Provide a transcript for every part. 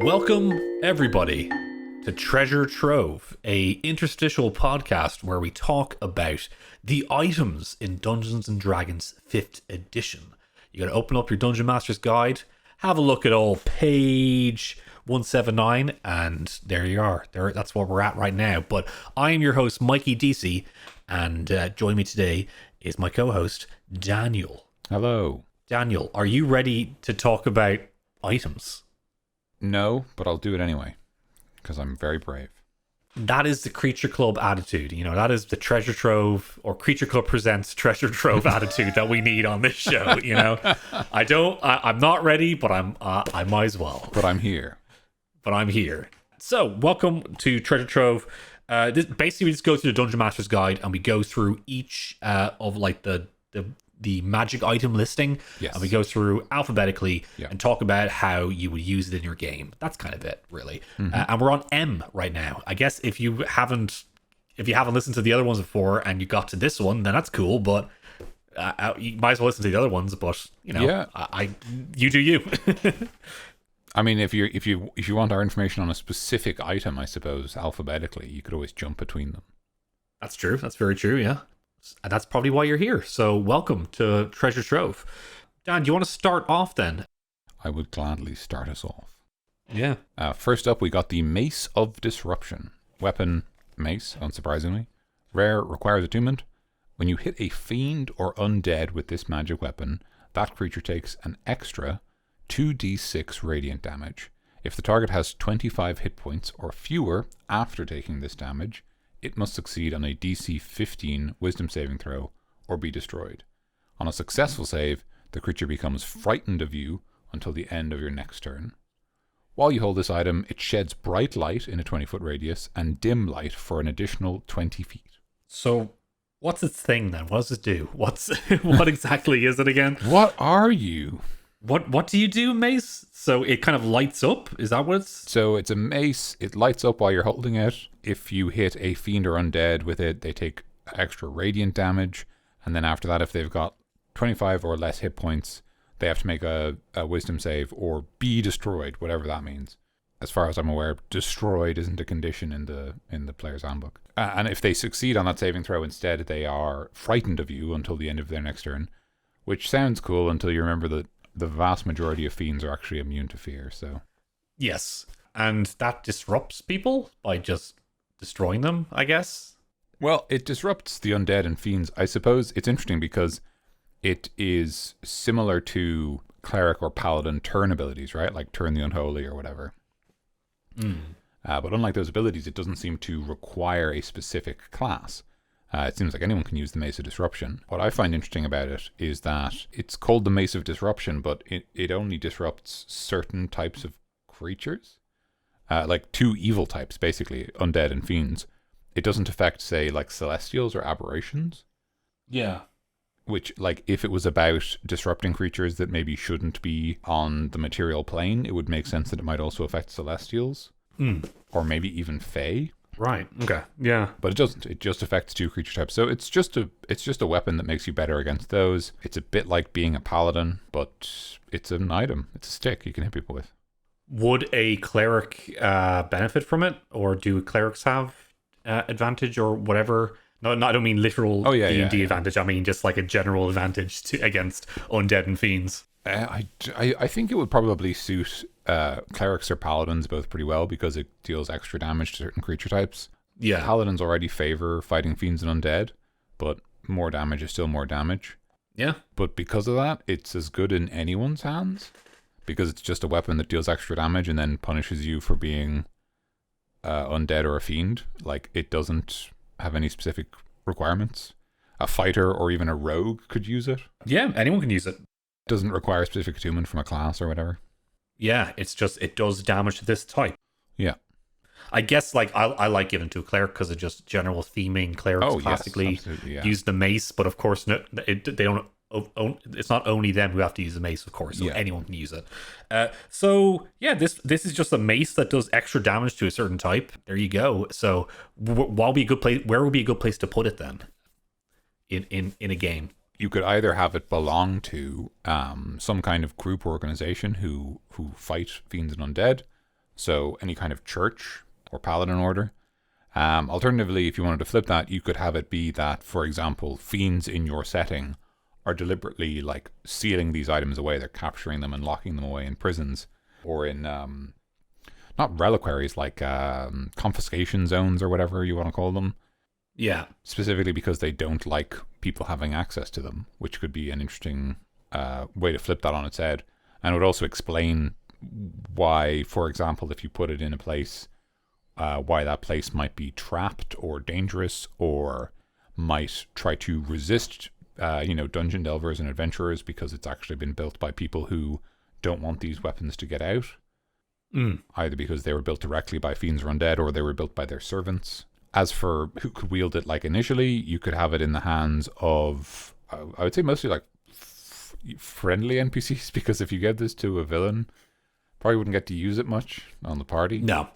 Welcome, everybody, to Treasure Trove, a interstitial podcast where we talk about the items in Dungeons & Dragons 5th edition. You gotta open up your Dungeon Master's Guide, have a look at old page 179, and there you are. That's where we're at right now. But I am your host, Mikey DC, and joining me today is my co-host, Daniel. Hello. Daniel, are you ready to talk about items? No, but I'll do it anyway, because I'm very brave. That is the Creature Club attitude. You know, that is the Treasure Trove, or Creature Club presents Treasure Trove attitude that we need on this show. You know, I'm not ready, but I might as well. But I'm here. So, welcome to Treasure Trove. Basically, we just go through the Dungeon Master's Guide and we go through each of like the magic item listing. Yes. And we go through alphabetically Yeah. and talk about how you would use it in your game. That's kind of it, really. Mm-hmm. And we're on M right now. I guess if you haven't listened to the other ones before and you got to this one, then that's cool. But you might as well listen to the other ones. But you know, Yeah. You do you. I mean, if you want our information on a specific item, I suppose alphabetically, you could always jump between them. That's true. That's very true. Yeah. And that's probably why you're here. So welcome to Treasure Trove. Dan, do you want to start off then? I would gladly start us off. Yeah. First up, we got the Mace of Disruption. Weapon, mace, unsurprisingly. Rare, requires attunement. When you hit a fiend or undead with this magic weapon, that creature takes an extra 2d6 radiant damage. If the target has 25 hit points or fewer after taking this damage, it must succeed on a DC 15 wisdom saving throw or be destroyed. On a successful save, the creature becomes frightened of you until the end of your next turn. While you hold this item, it sheds bright light in a 20-foot radius and dim light for an additional 20 feet. So what's its thing then? What does it do? What exactly is it again? What are you? What do you do, Mace? So it kind of lights up? Is that what it's... So it's a mace. It lights up while you're holding it. If you hit a fiend or undead with it, they take extra radiant damage. And then after that, if they've got 25 or less hit points, they have to make a wisdom save or be destroyed, whatever that means. As far as I'm aware, destroyed isn't a condition in the player's handbook. And if they succeed on that saving throw instead, they are frightened of you until the end of their next turn, which sounds cool until you remember that the vast majority of fiends are actually immune to fear. So Yes. And that disrupts people by just destroying them, I guess? well, it disrupts the undead and fiends. I suppose it's interesting because it is similar to cleric or paladin turn abilities, right? Like turn the unholy or whatever. But unlike those abilities, it doesn't seem to require a specific class. It seems like anyone can use the Mace of Disruption. What I find interesting about it is that it's called the Mace of Disruption, but it only disrupts certain types of creatures. Like two evil types, basically, undead and fiends. It doesn't affect, say, like celestials or aberrations. Yeah. Which, like, if it was about disrupting creatures that maybe shouldn't be on the material plane, it would make sense that it might also affect celestials. Or maybe even fae. Right. Okay. Yeah. But it doesn't. It just affects two creature types. So it's just a weapon that makes you better against those. It's a bit like being a paladin, but it's an item. It's a stick you can hit people with. Would a cleric benefit from it? Or do clerics have advantage or whatever? No, I don't mean literal D&D advantage. I mean just like a general advantage against undead and fiends. I think it would probably suit clerics or paladins both pretty well because it deals extra damage to certain creature types. Yeah. Paladins already favor fighting fiends and undead, but more damage is still more damage. Yeah. But because of that, it's as good in anyone's hands because it's just a weapon that deals extra damage and then punishes you for being undead or a fiend. Like, it doesn't have any specific requirements. A fighter or even a rogue could use it. Yeah, anyone can use it. Doesn't require specific attunement from a class or whatever. Yeah, it's just, it does damage to this type. Yeah. I guess, like, I like giving it to a cleric because of just general theming. Clerics classically use the mace, but of course, they don't. It's not only them who have to use the mace, of course, so anyone can use it. So yeah, this is just a mace that does extra damage to a certain type. There you go. So where would be a good place to put it then? In a game, you could either have it belong to some kind of group or organization who fight fiends and undead. So any kind of church or paladin order. Alternatively, if you wanted to flip that, you could have it be that, for example, fiends in your setting are deliberately like sealing these items away. They're capturing them and locking them away in prisons or in not reliquaries, like confiscation zones or whatever you want to call them. Yeah. Specifically because they don't like people having access to them, which could be an interesting way to flip that on its head. And it would also explain why, for example, if you put it in a place, why that place might be trapped or dangerous or might try to resist, dungeon delvers and adventurers because it's actually been built by people who don't want these weapons to get out. Either because they were built directly by fiends or undead or they were built by their servants. As for who could wield it, like initially, you could have it in the hands of, I would say mostly like friendly NPCs, because if you gave this to a villain, probably wouldn't get to use it much on the party. No.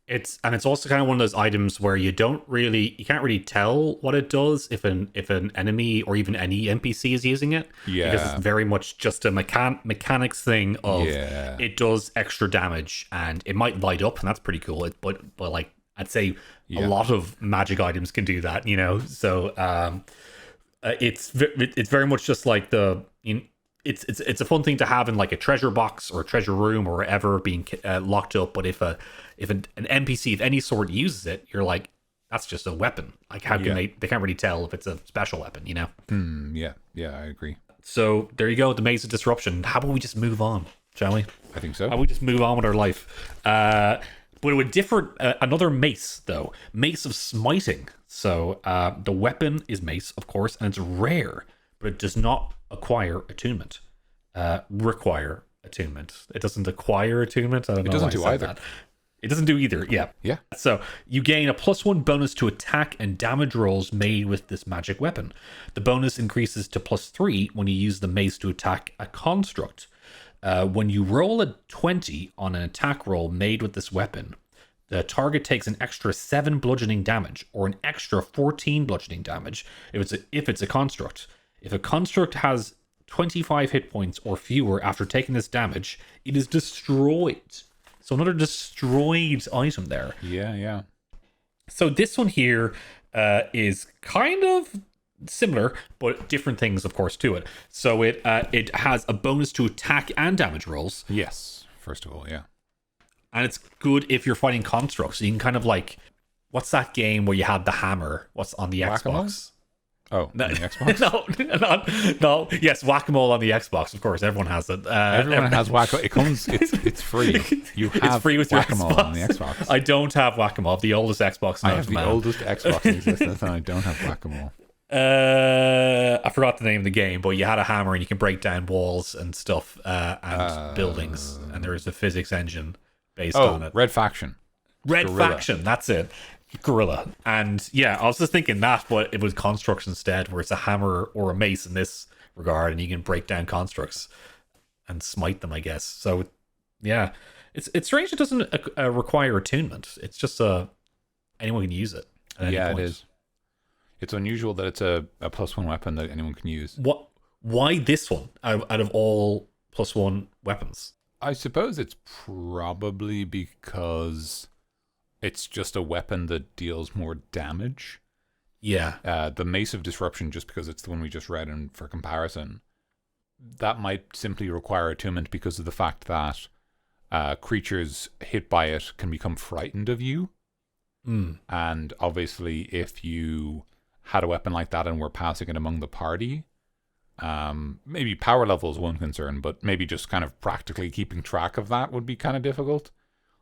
It's also kind of one of those items where you can't really tell what it does if an enemy or even any NPC is using it. Yeah. Because it's very much just a mechanics thing of it does extra damage and it might light up and that's pretty cool. But like I'd say a lot of magic items can do that, So it's very much just like it's a fun thing to have in like a treasure box or a treasure room or wherever being locked up. But if an NPC of any sort uses it, you're like, that's just a weapon. Like how can they can't really tell if it's a special weapon, Yeah, I agree. So there you go, the Maze of Disruption. How about we just move on, shall we? I think so. How about we just move on with our life? But it would differ. Another mace, though. Mace of Smiting. So the weapon is mace, of course, and it's rare, but it does not acquire attunement. Require attunement. It doesn't acquire attunement. I don't know. It doesn't do either. That. It doesn't do either. Yeah. Yeah. So you gain a +1 bonus to attack and damage rolls made with this magic weapon. The bonus increases to +3 when you use the mace to attack a construct. When you roll a 20 on an attack roll made with this weapon, the target takes an extra 7 bludgeoning damage or an extra 14 bludgeoning damage if it's a construct. If a construct has 25 hit points or fewer after taking this damage, it is destroyed. So another destroyed item there. Yeah. So this one here is kind of similar, but different things, of course, to it. So it has a bonus to attack and damage rolls. Yes, first of all, yeah. And it's good if you're fighting constructs. So you can kind of like, what's that game where you had the hammer? What's on the Xbox? Oh, no, on the Xbox? no. Yes, Whack-A-Mole on the Xbox, of course. Everyone has it. Everyone has Whack-A-Mole. It comes. It's free. You have it's free with your Whack-A-Mole Xbox. on the Xbox. I don't have Whack-A-Mole. The oldest Xbox. I have the oldest Xbox in existence, and I don't have Whack-A-Mole. I forgot the name of the game, but you had a hammer and you can break down walls and stuff and buildings, and there is a physics engine based on it. Red Faction. Red Gorilla. Faction, that's it. Gorilla. And yeah, I was just thinking that, but it was constructs instead, where it's a hammer or a mace in this regard, and you can break down constructs and smite them, I guess. So yeah, it's strange it doesn't require attunement. It's just anyone can use it. Yeah, it is. It's unusual that it's a +1 weapon that anyone can use. Why this one out of all +1 weapons? I suppose it's probably because it's just a weapon that deals more damage. Yeah. The Mace of Disruption, just because it's the one we just read, and for comparison, that might simply require attunement because of the fact that creatures hit by it can become frightened of you. And obviously, if you had a weapon like that and were passing it among the party, maybe power level is one concern, but maybe just kind of practically keeping track of that would be kind of difficult.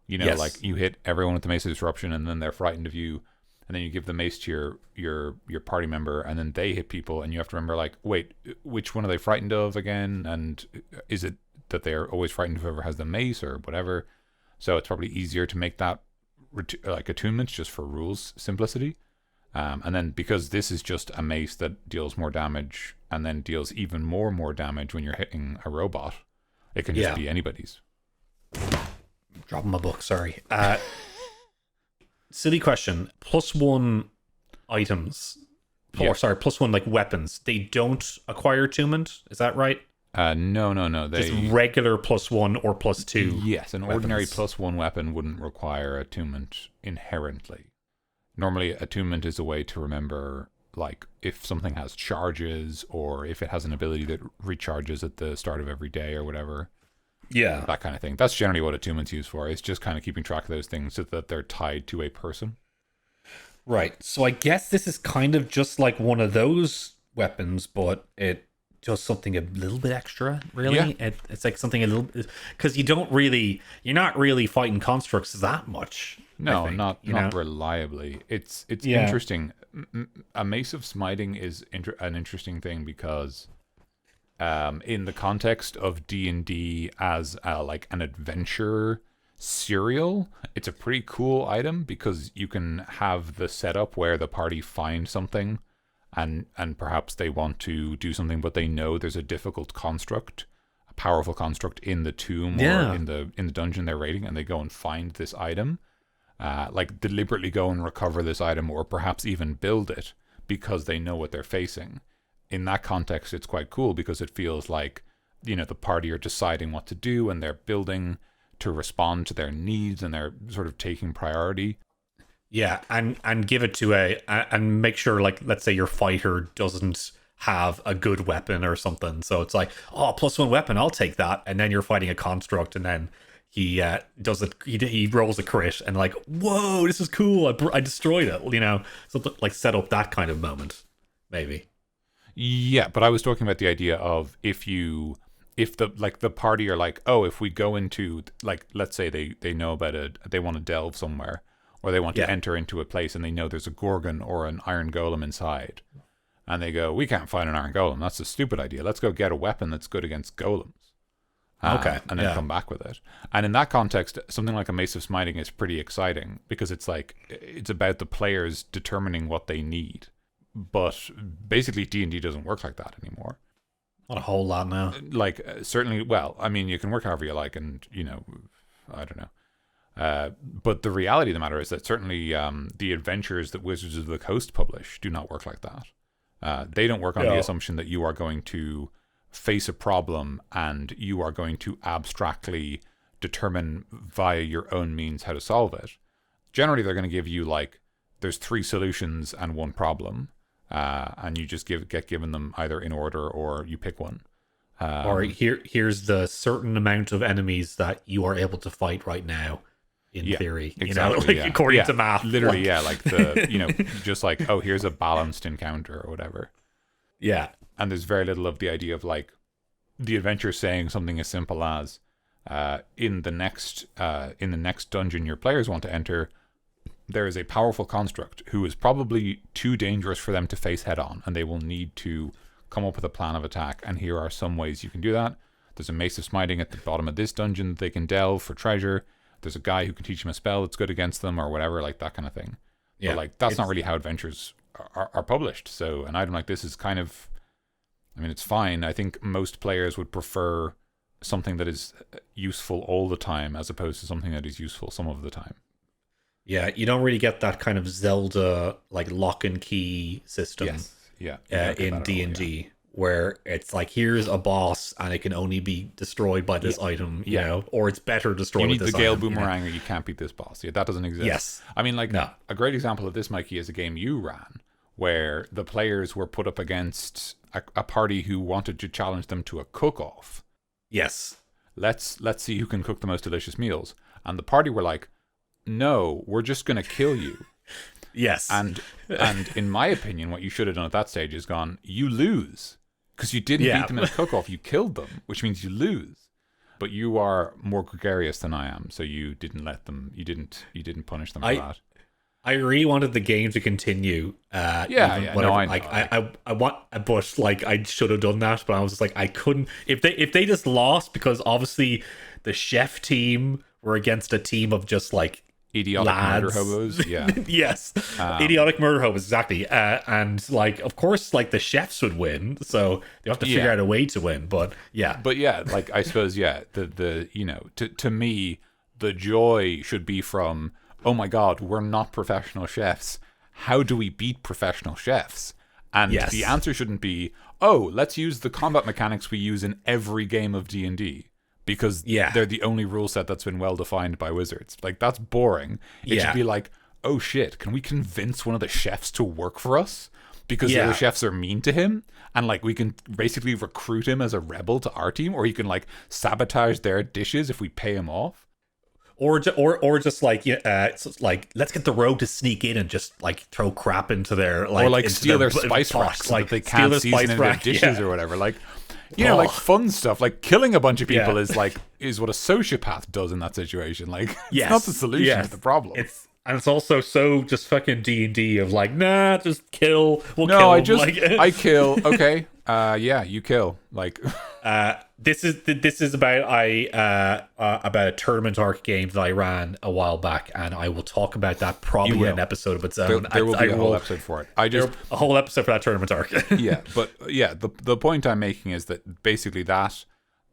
Yes. Like you hit everyone with the Mace of Disruption and then they're frightened of you, and then you give the mace to your party member and then they hit people, and you have to remember, like, wait, which one are they frightened of again? And is it that they're always frightened of whoever has the mace or whatever? So it's probably easier to make that like attunements just for rules simplicity. And then because this is just a mace that deals more damage and then deals even more damage when you're hitting a robot, it can just be anybody's. Dropping my book, sorry. Silly question. +1 items, +1 like weapons, they don't acquire attunement, is that right? No. Just regular +1 or +2. Yes, an ordinary +1 weapon wouldn't require attunement inherently. Normally, attunement is a way to remember, like, if something has charges or if it has an ability that recharges at the start of every day or whatever. Yeah. That kind of thing. That's generally what attunement's used for. It's just kind of keeping track of those things so that they're tied to a person. Right. So I guess this is kind of just like one of those weapons, but it does something a little bit extra, really. Yeah. It's like something a little bit, because you're not really fighting constructs that much. No, think, not reliably. It's interesting. A Mace of Smiting is an interesting thing because in the context of D&D as like an adventure serial, it's a pretty cool item because you can have the setup where the party find something and perhaps they want to do something, but they know there's a difficult construct, a powerful construct in the tomb or in the dungeon they're raiding, and they go and find this item, like deliberately go and recover this item or perhaps even build it because they know what they're facing. In that context, it's quite cool because it feels like, the party are deciding what to do and they're building to respond to their needs and they're sort of taking priority. Yeah, and give it to and make sure, like, let's say your fighter doesn't have a good weapon or something. So it's like, oh, +1 weapon, I'll take that. And then you're fighting a construct and then he does it. He rolls a crit and like, whoa, this is cool. I destroyed it, something like set up that kind of moment, maybe. Yeah, but I was talking about the idea of if the party are like, oh, if we go into, like, let's say they know about they want to delve somewhere or they want to enter into a place and they know there's a Gorgon or an Iron Golem inside. And they go, we can't find an Iron Golem. That's a stupid idea. Let's go get a weapon that's good against golems. Okay. And then come back with it. And in that context, something like a Mace of Smiting is pretty exciting because it's like, it's about the players determining what they need. But basically D&D doesn't work like that anymore. Not a whole lot now. Like, certainly, well, I mean, you can work however you like and, I don't know. But the reality of the matter is that certainly the adventures that Wizards of the Coast publish do not work like that. They don't work on the assumption that you are going to face a problem and you are going to abstractly determine via your own means how to solve it. Generally, they're going to give you, like, there's 3 solutions and 1 problem, and you just get given them either in order or you pick one. Or here's the certain amount of enemies that you are able to fight right now. In theory, exactly, according to math. Literally, like the, just like, oh, here's a balanced encounter or whatever. Yeah. And there's very little of the idea of, like, the adventure saying something as simple as, in the next dungeon your players want to enter, there is a powerful construct who is probably too dangerous for them to face head on, and they will need to come up with a plan of attack, and here are some ways you can do that. There's a Mace of Smiting at the bottom of this dungeon that they can delve for treasure. There's a guy who can teach them a spell that's good against them or whatever, like that kind of thing. Yeah, but, like, that's not really how adventures are published. So an item like this is kind of, I mean, it's fine. I think most players would prefer something that is useful all the time as opposed to something that is useful some of the time. Yeah, you don't really get that kind of Zelda, like, lock and key system. Yes. Yeah. In D&D, where it's like, here's a boss and it can only be destroyed by this item, or it's better destroyed with this item. You need the Gale Boomerang or you can't beat this boss. Yeah, that doesn't exist. Yes. I mean, like, a great example of this, Mikey, is a game you ran where the players were put up against a party who wanted to challenge them to a cook-off. Yes. Let's see who can cook the most delicious meals. And the party were like, no, we're just going to kill you. Yes. And in my opinion, what you should have done at that stage is gone, you lose. Because you didn't beat them in a cook-off, you killed them, which means you lose. But you are more gregarious than I am, so you didn't let them, you didn't punish them for that. I really wanted the game to continue. No, I know. I want, but, like, I should have done that, but I was just like, I couldn't. If they just lost, because obviously the chef team were against a team of just, like, idiotic murder hobos. Yeah. Yes. Idiotic murder hobos, exactly. And, like, of course, like, the chefs would win, so they have to figure out a way to win. But yeah. But yeah, like, I suppose, the to me, the joy should be from, oh my god, we're not professional chefs. How do we beat professional chefs? And the answer shouldn't be, oh, let's use the combat mechanics we use in every game of D&D. Because they're the only rule set that's been well defined by Wizards. Like, that's boring. It should be like, oh shit, can we convince one of the chefs to work for us? Because the other chefs are mean to him, and like we can basically recruit him as a rebel to our team, or he can like sabotage their dishes if we pay him off. Or just like like let's get the rogue to sneak in and just like throw crap into their like, or like steal their spice racks so that they can't season in their dishes or whatever. Like, you know, like fun stuff. Like killing a bunch of people is what a sociopath does in that situation. Like, it's not the solution to the problem. And it's also so just fucking D&D of like, nah, just kill. We'll kill. Kill. I kill. Okay. You kill. Like, this is about a tournament arc game that I ran a while back, and I will talk about that probably in an episode of its own. There will be a whole episode for it. A whole episode for that tournament arc. The point I'm making is that basically that.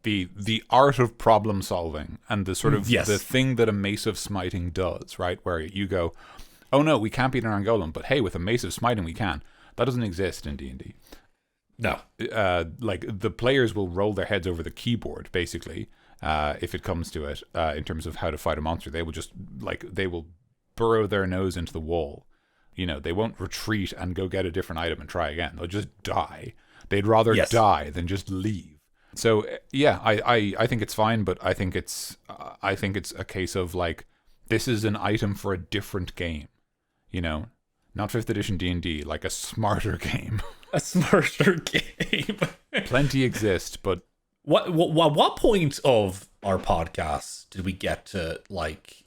The art of problem solving and the sort of the thing that a Mace of Smiting does, right? Where you go, oh no, we can't beat an Golem, but hey, with a Mace of Smiting we can. That doesn't exist in D&D. No. Like, the players will roll their heads over the keyboard, basically, if it comes to it, in terms of how to fight a monster. They will just, like, they will burrow their nose into the wall. You know, they won't retreat and go get a different item and try again. They'll just die. They'd rather die than just leave. So I think it's fine, but I think it's a case of like, this is an item for a different game, you know, not 5th edition D&D, like a smarter game. A smarter game. Plenty exist, but what point of our podcast did we get to like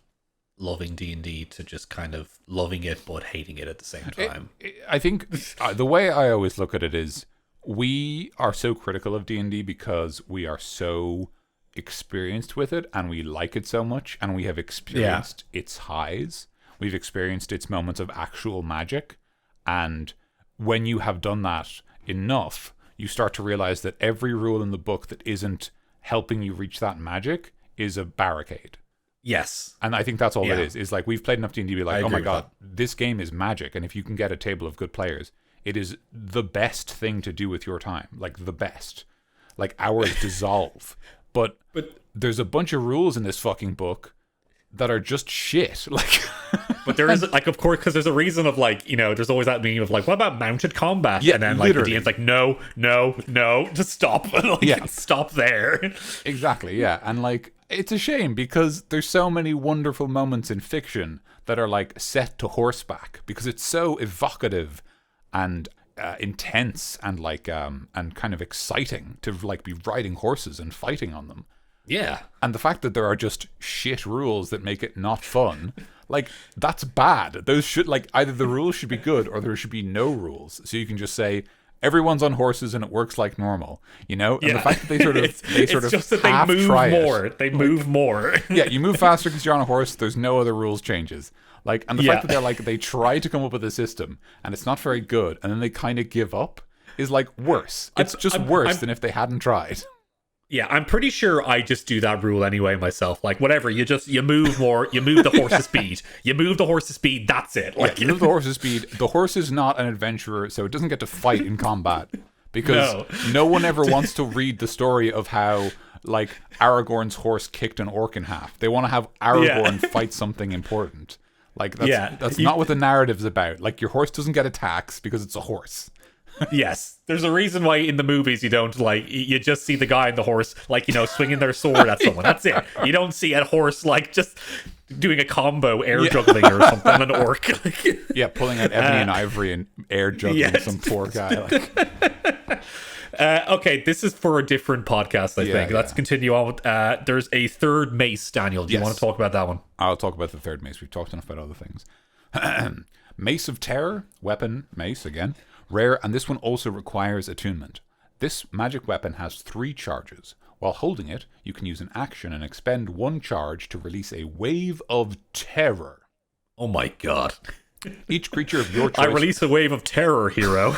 loving D&D to just kind of loving it but hating it at the same time? I think the way I always look at it is, we are so critical of D&D because we are so experienced with it and we like it so much, and we have experienced its highs. We've experienced its moments of actual magic, and when you have done that enough, you start to realize that every rule in the book that isn't helping you reach that magic is a barricade. Yes. And I think that's all it is like, we've played enough D&D to be like, oh my god, this game is magic, and if you can get a table of good players, it is the best thing to do with your time. Like, the best. Like, hours dissolve. But there's a bunch of rules in this fucking book that are just shit. Like, but there is, like, of course, because there's a reason of, like, you know, there's always that meme of, like, what about mounted combat? Yeah, and then, like, the DM's like, no, just stop. Like, stop there. Exactly, yeah. And, like, it's a shame because there's so many wonderful moments in fiction that are, like, set to horseback because it's so evocative and intense and like and kind of exciting to like be riding horses and fighting on them. Yeah. And the fact that there are just shit rules that make it not fun, like, that's bad. Those should, like, either the rules should be good or there should be no rules. So you can just say everyone's on horses and it works like normal, you know? And the fact that they sort of it's just that they move more. They move more. Yeah, you move faster because you're on a horse. There's no other rules changes. Like, and the fact that they're like, they try to come up with a system and it's not very good, and then they kind of give up, is like worse. It's just worse than if they hadn't tried. Yeah, I'm pretty sure I just do that rule anyway myself. Like, whatever, you move more, you move the horse's speed. You move the horse's speed, that's it. Like, you move the horse's speed. The horse is not an adventurer, so it doesn't get to fight in combat. Because no one ever wants to read the story of how, like, Aragorn's horse kicked an orc in half. They want to have Aragorn fight something important. Like, that's not what the narrative's about. Like, your horse doesn't get attacks because it's a horse. Yes, there's a reason why in the movies you don't, like, you just see the guy and the horse, like, you know, swinging their sword at someone. That's it. You don't see a horse, like, just doing a combo air juggling or something on an orc. Yeah, pulling out ebony and ivory and air juggling some poor guy. Like. Okay, this is for a different podcast, I think. Let's continue on with, there's a third mace, Daniel. Do you want to talk about that one? I'll talk about the third mace. We've talked enough about other things. Mace of Terror, weapon, mace again. Rare, and this one also requires attunement. This magic weapon has 3 charges. While holding it, you can use an action and expend 1 charge to release a wave of terror. Oh my god. Each creature of your choice... I release a wave of terror, hero.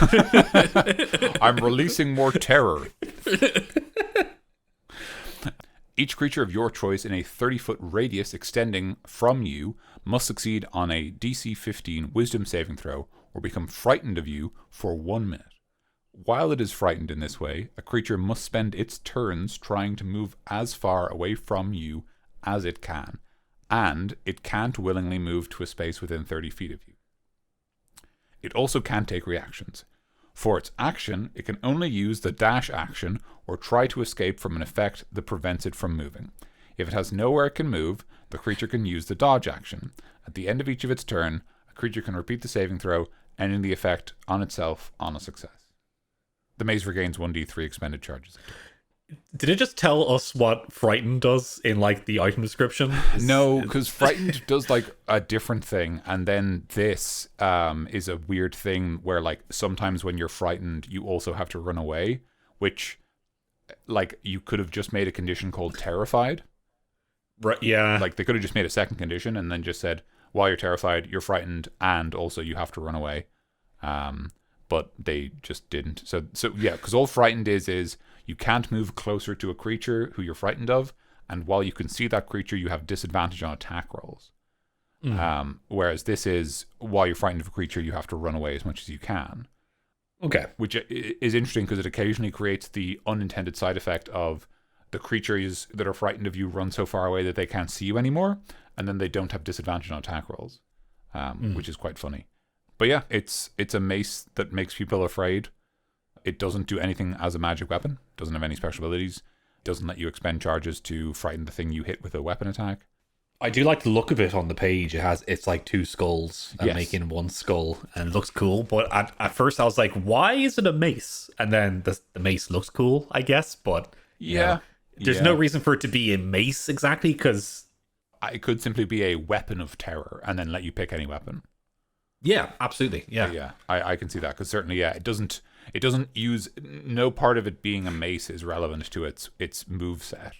I'm releasing more terror. Each creature of your choice in a 30-foot radius extending from you must succeed on a DC 15 wisdom saving throw or become frightened of you for 1 minute. While it is frightened in this way, a creature must spend its turns trying to move as far away from you as it can, and it can't willingly move to a space within 30 feet of you. It also can't take reactions. For its action, it can only use the dash action or try to escape from an effect that prevents it from moving. If it has nowhere it can move, the creature can use the dodge action. At the end of each of its turn, a creature can repeat the saving throw, ending the effect on itself on a success. The mace regains 1d3 expended charges. Did it just tell us what frightened does in like the item description? No, because frightened does like a different thing, and then this is a weird thing where like sometimes when you're frightened, you also have to run away, which like you could have just made a condition called terrified. Right? Yeah. Like they could have just made a second condition and then just said while you're terrified, you're frightened, and also you have to run away. But they just didn't. So yeah, because all frightened is you can't move closer to a creature who you're frightened of, and while you can see that creature, you have disadvantage on attack rolls. Whereas this is, while you're frightened of a creature, you have to run away as much as you can. Okay. Which is interesting because it occasionally creates the unintended side effect of the creatures that are frightened of you run so far away that they can't see you anymore, and then they don't have disadvantage on attack rolls, which is quite funny. But yeah, it's a mace that makes people afraid. It doesn't do anything as a magic weapon. Doesn't have any special abilities. Doesn't let you expend charges to frighten the thing you hit with a weapon attack. I do like the look of it on the page. It's like two skulls and making one skull, and it looks cool. But at first I was like, why is it a mace? And then the mace looks cool, I guess. But there's no reason for it to be a mace exactly, because it could simply be a weapon of terror and then let you pick any weapon. Yeah, absolutely. Yeah. Yeah, I can see that, because certainly, it doesn't use, no part of it being a mace is relevant to its moveset.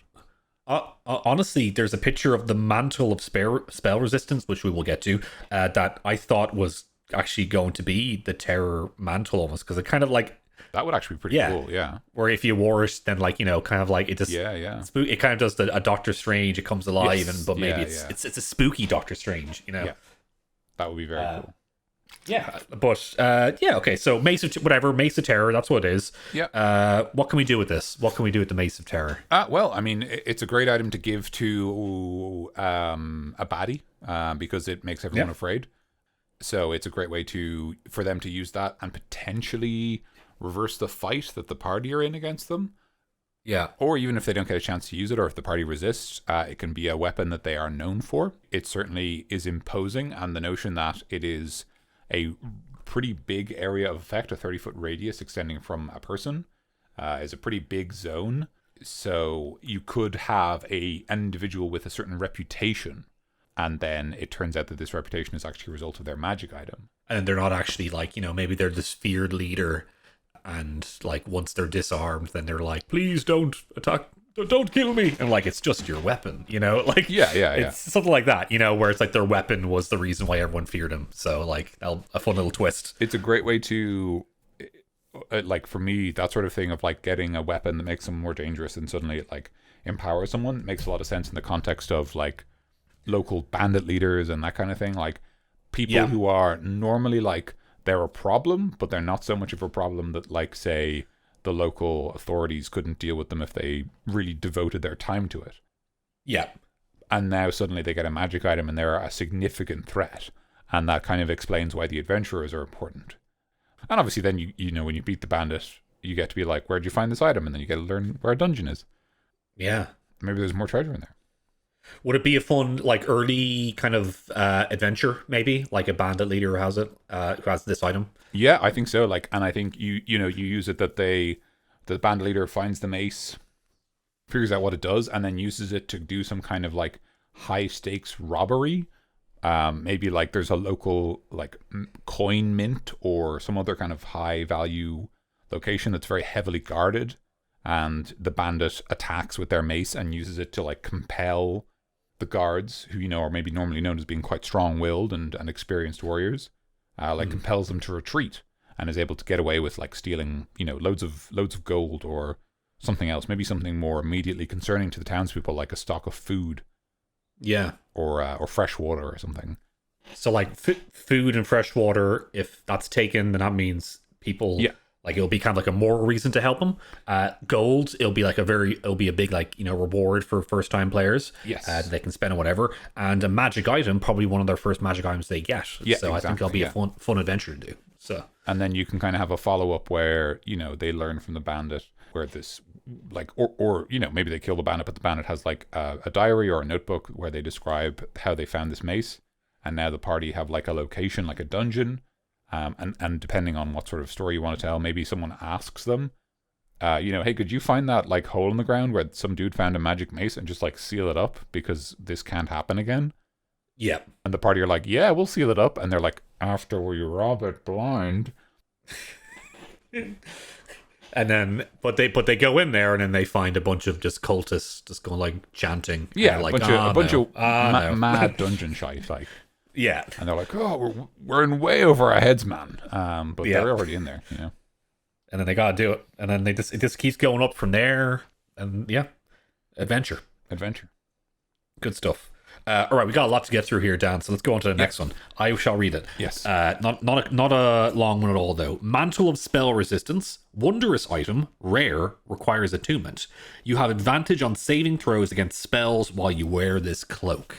Honestly, there's a picture of the mantle of spell resistance, which we will get to, that I thought was actually going to be the terror mantle almost, because it kind of like... That would actually be pretty cool, yeah. Where if you wore it, then like, kind of like it just... Yeah. It kind of does a Doctor Strange, it comes alive, Yes, but maybe it's a spooky Doctor Strange, Yeah, that would be very cool. Yeah, but okay. So Mace of Terror. That's what it is. Yeah. What can we do with this? What can we do with the Mace of Terror? Well, I mean, it's a great item to give to a baddie because it makes everyone afraid. So it's a great way for them to use that and potentially reverse the fight that the party are in against them. Yeah. Or even if they don't get a chance to use it, or if the party resists, it can be a weapon that they are known for. It certainly is imposing, and the notion that it is a pretty big area of effect, a 30-foot radius extending from a person, is a pretty big zone. So you could have an individual with a certain reputation, and then it turns out that this reputation is actually a result of their magic item. And they're not actually like, maybe they're this feared leader, and like once they're disarmed, then they're like, please don't attack, don't kill me, and like it's just your weapon, like it's something like that, where it's like their weapon was the reason why everyone feared him. So like a fun little twist. It's a great way to like, for me, that sort of thing of like getting a weapon that makes them more dangerous and suddenly it like empowers someone makes a lot of sense in the context of like local bandit leaders and that kind of thing. Like people who are normally like, they're a problem, but they're not so much of a problem that like, say, the local authorities couldn't deal with them if they really devoted their time to it. Yeah. And now suddenly they get a magic item and they're a significant threat. And that kind of explains why the adventurers are important. And obviously then, when you beat the bandit, you get to be like, where'd you find this item? And then you get to learn where a dungeon is. Yeah. Maybe there's more treasure in there. Would it be a fun, like, early kind of adventure, maybe? Like a bandit leader who has this item? Yeah, I think so. Like, and I think you use it that the bandit leader finds the mace, figures out what it does, and then uses it to do some kind of like high stakes robbery. Maybe like there's a local like coin mint or some other kind of high value location that's very heavily guarded, and the bandit attacks with their mace and uses it to like compel the guards, who are maybe normally known as being quite strong-willed and experienced warriors, compels them to retreat and is able to get away with like stealing loads of gold or something else, maybe something more immediately concerning to the townspeople, like a stock of food, or fresh water or something. So like food and fresh water, if that's taken, then that means people Like it'll be kind of like a moral reason to help them. Gold, it'll be a big like reward for first time players. Yes, that they can spend on whatever. And a magic item, probably one of their first magic items they get. Yeah, so I think it'll be a fun adventure to do. So and then you can kind of have a follow up where they learn from the bandit where this like or maybe they kill the bandit, but the bandit has like a diary or a notebook where they describe how they found this mace, and now the party have like a location, like a dungeon. And depending on what sort of story you want to tell, maybe someone asks them, hey, could you find that like hole in the ground where some dude found a magic mace and just like seal it up because this can't happen again? Yeah. And the party are like, yeah, we'll seal it up. And they're like, after we rob it blind. And then, but they go in there and then they find a bunch of just cultists just going like chanting. Yeah, like, a bunch of mad dungeon shite, like. Yeah. And they're like, oh, we're in way over our heads, man. But they're already in there, And then they gotta do it. And then it just keeps going up from there. And yeah. Adventure. Good stuff. All right, we got a lot to get through here, Dan. So let's go on to the next one. I shall read it. Yes. Not a long one at all, though. Mantle of Spell Resistance, wondrous item, rare, requires attunement. You have advantage on saving throws against spells while you wear this cloak.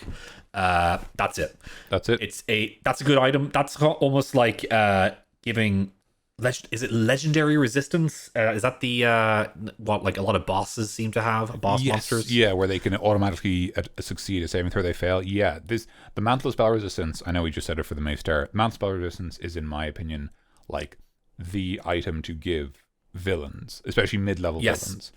That's it. That's it. That's a good item. That's almost like giving. Is it legendary resistance? Is that the what like a lot of bosses seem to have monsters? Yeah, where they can automatically succeed a saving throw they fail. Yeah, the Mantle of Spell Resistance. I know we just said it for the Mace Star. Mantle of Spell Resistance is, in my opinion, like the item to give villains, especially mid-level villains,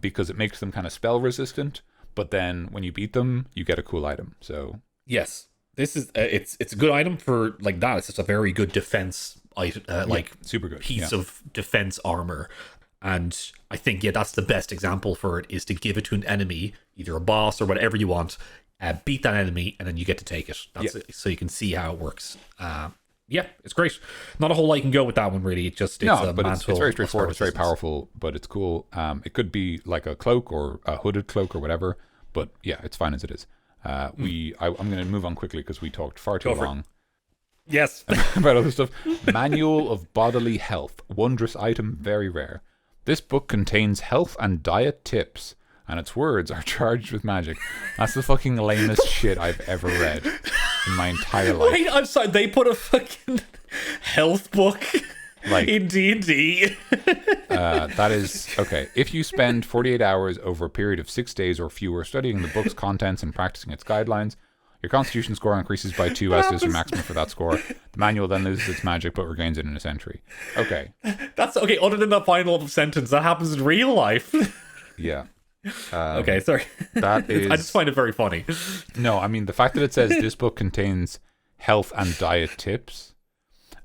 because it makes them kind of spell resistant. But then when you beat them, you get a cool item. So yes, this is it's a good item for like that. It's just a very good defense item, super good piece of defense armor. And I think that's the best example for it, is to give it to an enemy, either a boss or whatever you want. Beat that enemy, and then you get to take it. That's it, so you can see how it works. It's great. Not a whole lot you can go with that one, really. It's very straightforward. It's very powerful, but it's cool. It could be like a cloak or a hooded cloak or whatever, but yeah, it's fine as it is. I'm going to move on quickly because we talked far too long. Yes. About other stuff. Manual of Bodily Health. Wondrous item, very rare. This book contains health and diet tips, and its words are charged with magic. That's the fucking lamest shit I've ever read in my entire life. Wait, I'm sorry, they put a fucking health book like in D&D. That is okay. If you spend 48 hours over a period of 6 days or fewer studying the book's contents and practicing its guidelines, your constitution score increases by 2 as is your maximum for that score. The manual then loses its magic but regains it in a century. Okay. That's okay. Other than the final sentence, that happens in real life. Yeah. Okay, sorry. That is. I just find it very funny. No, I mean the fact that it says this book contains health and diet tips,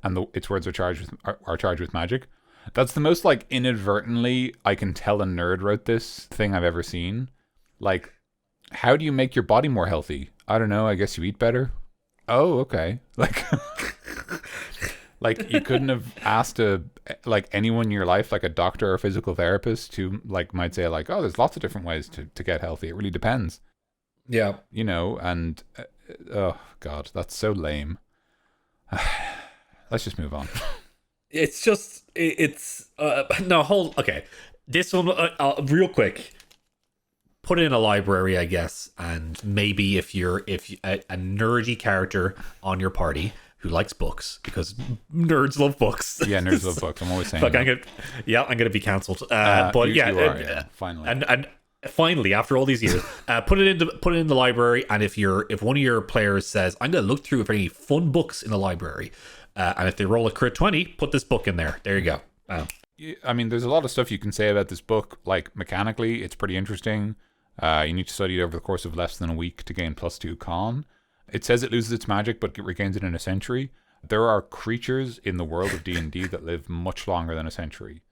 and its words are charged with magic. That's the most like inadvertently I can tell a nerd wrote this thing I've ever seen. Like, how do you make your body more healthy? I don't know. I guess you eat better. Oh, okay. Like, like you couldn't have asked anyone in your life, like a doctor or a physical therapist, who might say like, oh, there's lots of different ways to get healthy. It really depends. Yeah. And oh god, that's so lame. Let's just move on. It's just okay. This one, real quick. Put it in a library, I guess, and maybe if you're a nerdy character on your party who likes books, because nerds love books. Yeah, nerds love books. I'm always saying. Look, I'm gonna be cancelled. Finally, and finally, after all these years, put it in the library. And if one of your players says, "I'm gonna look through if any fun books in the library," and if they roll a crit 20, put this book in there. There you go. I mean, there's a lot of stuff you can say about this book. Like mechanically, it's pretty interesting. You need to study it over the course of less than a week to gain +2 con. It says it loses its magic, but it regains it in a century. There are creatures in the world of D&D that live much longer than a century.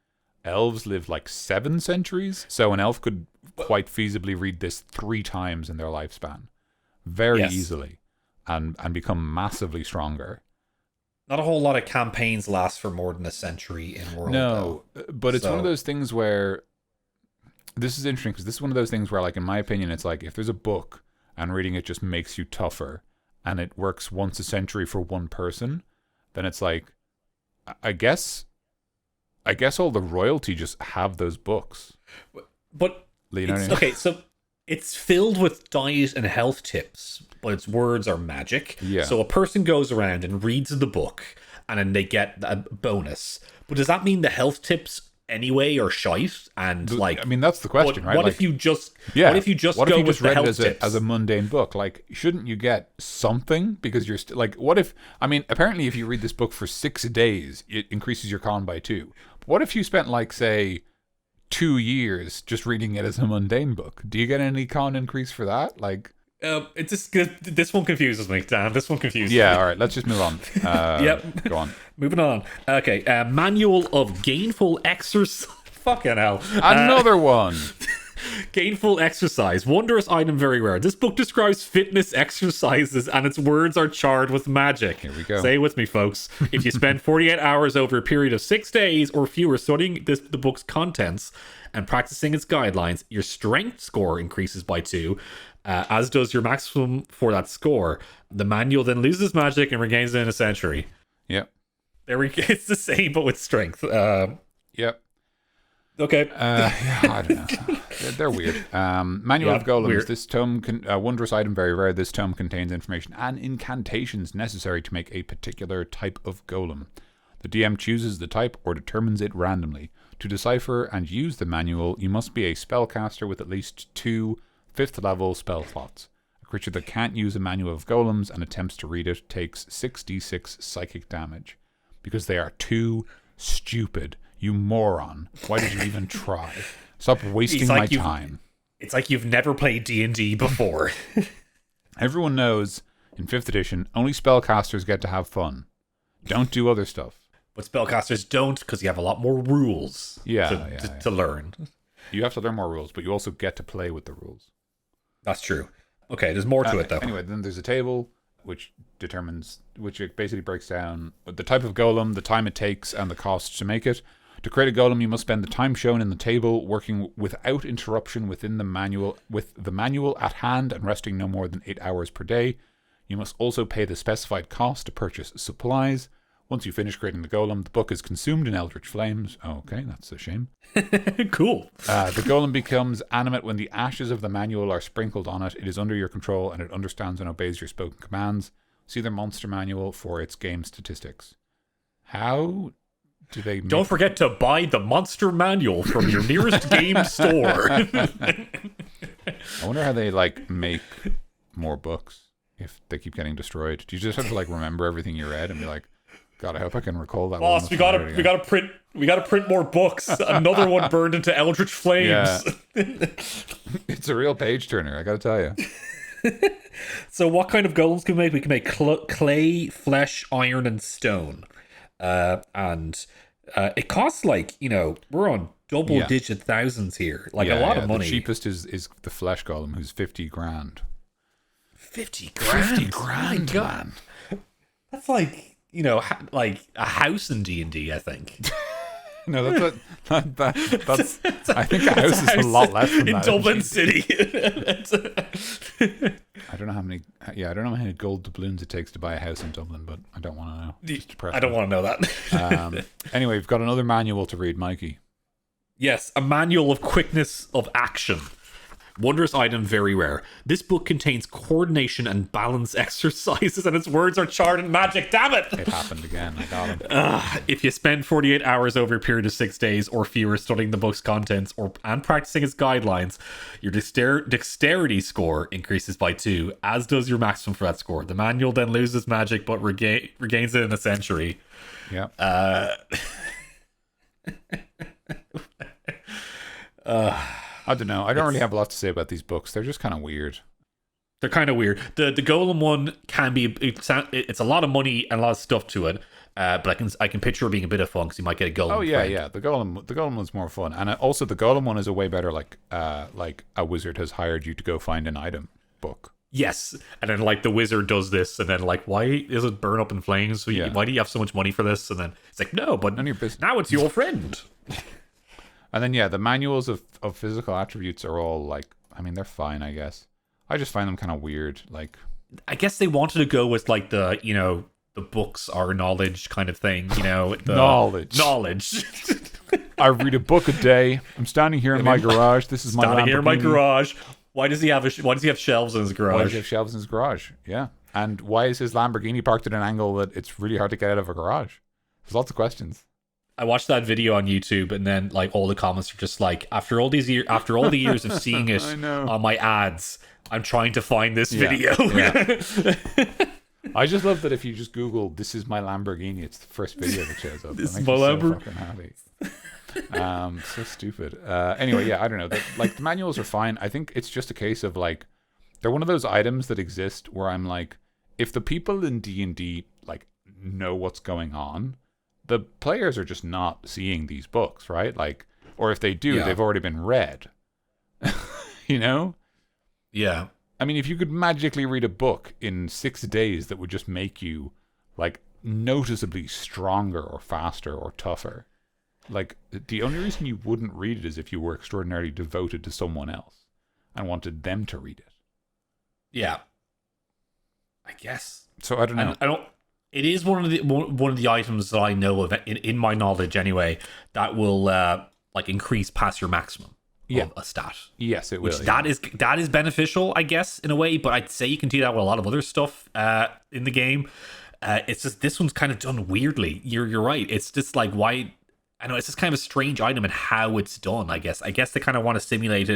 Elves live like 7 centuries, so an elf could quite feasibly read this 3 times in their lifespan. Very easily. And become massively stronger. Not a whole lot of campaigns last for more than a century in World. No, but it's one of those things where... This is interesting, because this is one of those things where, like, in my opinion, it's like, if there's a book and reading it just makes you tougher, and it works once a century for one person, then it's like, I guess I guess all the royalty just have those books. But You know what I mean? okay, so it's filled with diet and health tips, but its words are magic. Yeah. So a person goes around and reads the book, and then they get a bonus. But does that mean the health tips anyway are shite? And like, I mean, that's the question, right? What Like, if you just what if you go just with the read health it tips? as a mundane book? Like, shouldn't you get something? Because you're like, what if? I mean, apparently, if you read this book for 6 days, it increases your con by 2. But what if you spent like, say, 2 years just reading it as a mundane book? Do you get any con increase for that? Like, it's just this one confuses me, Dan. This one confuses me. yeah. All right, let's just move on. Yep. Go on. Moving on. Okay. Manual of gainful exercise. Fucking hell. Another one. Gainful exercise. Wondrous item, very rare. This book describes fitness exercises and its words are charred with magic. Here we go. Say it with me, folks. If you spend 48 hours over a period of 6 days or fewer studying the book's contents and practicing its guidelines, your strength score increases by 2, as does your maximum for that score. The manual then loses magic and regains it in a century. Yep. It's the same, but with strength. Yep. Okay. Yeah, I don't know. They're weird. Manual of Golems. Weird. This tome, wondrous item, very rare. This tome contains information and incantations necessary to make a particular type of golem. The DM chooses the type or determines it randomly. To decipher and use the manual, you must be a spellcaster with at least 2 5th level spell slots. A creature that can't use a manual of golems and attempts to read it takes 6d6 psychic damage. Because they are too stupid. You moron. Why did you even try? Stop wasting my time. It's like you've never played D&D before. Everyone knows, in 5th edition, only spellcasters get to have fun. Don't do other stuff. But spellcasters don't, because you have a lot more rules to learn. You have to learn more rules, but you also get to play with the rules. That's true. Okay, there's more to it, though. Anyway, then there's a table, which it basically breaks down the type of golem, the time it takes, and the cost to make it. To create a golem, you must spend the time shown in the table working without interruption with the manual at hand and resting no more than 8 hours per day. You must also pay the specified cost to purchase supplies. Once you finish creating the golem, the book is consumed in eldritch flames. Oh, okay, that's a shame. Cool. The golem becomes animate when the ashes of the manual are sprinkled on it. It is under your control and it understands and obeys your spoken commands. See the monster manual for its game statistics. How do they Don't forget to buy the monster manual from your nearest game store. I wonder how they make more books if they keep getting destroyed. Do you just have to remember everything you read and be like, God, I hope I can recall that. Boss, we gotta print more books. Another one burned into eldritch flames. Yeah. It's a real page turner, I gotta tell you. So what kind of golems can we make? We can make clay, flesh, iron, and stone. And it costs we're on double-digit thousands here. A lot of money. The cheapest is the flesh golem, who's 50 grand. 50 grand? 50 grand, man. That's like a house in D&D, I think. No, that's I think a house is a lot less than in that. Dublin City. I don't know how many gold doubloons it takes to buy a house in Dublin, but I don't want to know. Just I don't want to know that. Anyway, we've got another manual to read, Mikey. Yes, a manual of quickness of action. Wondrous item, very rare. This book contains coordination and balance exercises, and its words are charred in magic. Damn it! It happened again. I got him. If you spend 48 hours over a period of 6 days or fewer studying the book's contents and practicing its guidelines, your dexterity score increases by 2, as does your maximum for that score. The manual then loses magic, but regains it in a century. Yeah. I don't know. I don't really have a lot to say about these books. They're just kind of weird. They're kind of weird. The golem one can be it's a lot of money and a lot of stuff to it. But I can picture it being a bit of fun because you might get a golem. Oh yeah, friend. yeah. The golem one's more fun, and also the golem one is a way better. Like a wizard has hired you to go find an item book. Yes, and then the wizard does this, and then why does it burn up in flames? Why do you have so much money for this? And then it's no, but none of your business. Now it's your friend. And then the manuals of physical attributes are all they're fine, I guess. I just find them kind of weird. I guess they wanted to go with the books are knowledge kind of thing. The knowledge. I read a book a day. I'm standing here in my garage. This is my Standing here in my Lamborghini. garage. Why does he have shelves in his garage? Why does he have shelves in his garage? Yeah. And why is his Lamborghini parked at an angle that it's really hard to get out of a garage? There's lots of questions. I watched that video on YouTube, and then like all the comments are just like, after all the years of seeing it on my ads, I'm trying to find this video. Yeah. I just love that if you just Google "this is my Lamborghini," it's the first video that shows up. This That is makes my me so Lamborghini. fucking happy. So stupid. Anyway, yeah, I don't know. Like the manuals are fine. I think it's just a case of like they're one of those items that exist where I'm like, if the people in D&D like know what's going on, the players are just not seeing these books, right? Like, or if they do, they've already been read. You know? Yeah. I mean, if you could magically read a book in 6 days that would just make you like noticeably stronger or faster or tougher, like the only reason you wouldn't read it is if you were extraordinarily devoted to someone else and wanted them to read it. Yeah. I guess. So I don't know. I don't. It is one of the items that I know of in my knowledge anyway that will like increase past your maximum of a stat. Yes, it will. Which that is beneficial, I guess, in a way. But I'd say you can do that with a lot of other stuff in the game. It's just this one's kind of done weirdly. You're right. It's just like why. I know it's just kind of a strange item and how it's done. I guess they kind of want to simulate.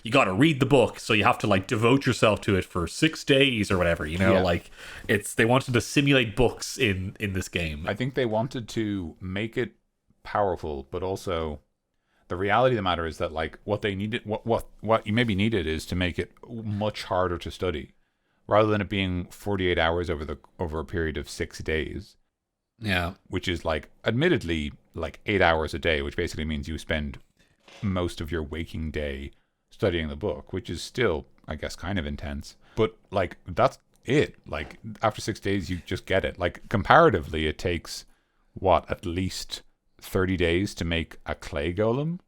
You got to read the book, so you have to like devote yourself to it for 6 days or whatever. You know, like they wanted to simulate books in this game. I think they wanted to make it powerful, but also the reality of the matter is that like what they needed, what you maybe needed is to make it much harder to study, rather than it being 48 hours over a period of 6 days. Yeah. Which is like, admittedly, like 8 hours a day, which basically means you spend most of your waking day studying the book, which is still, I guess, kind of intense. But like, that's it. Like, after 6 days, you just get it. Like, comparatively, it takes, at least 30 days to make a clay golem.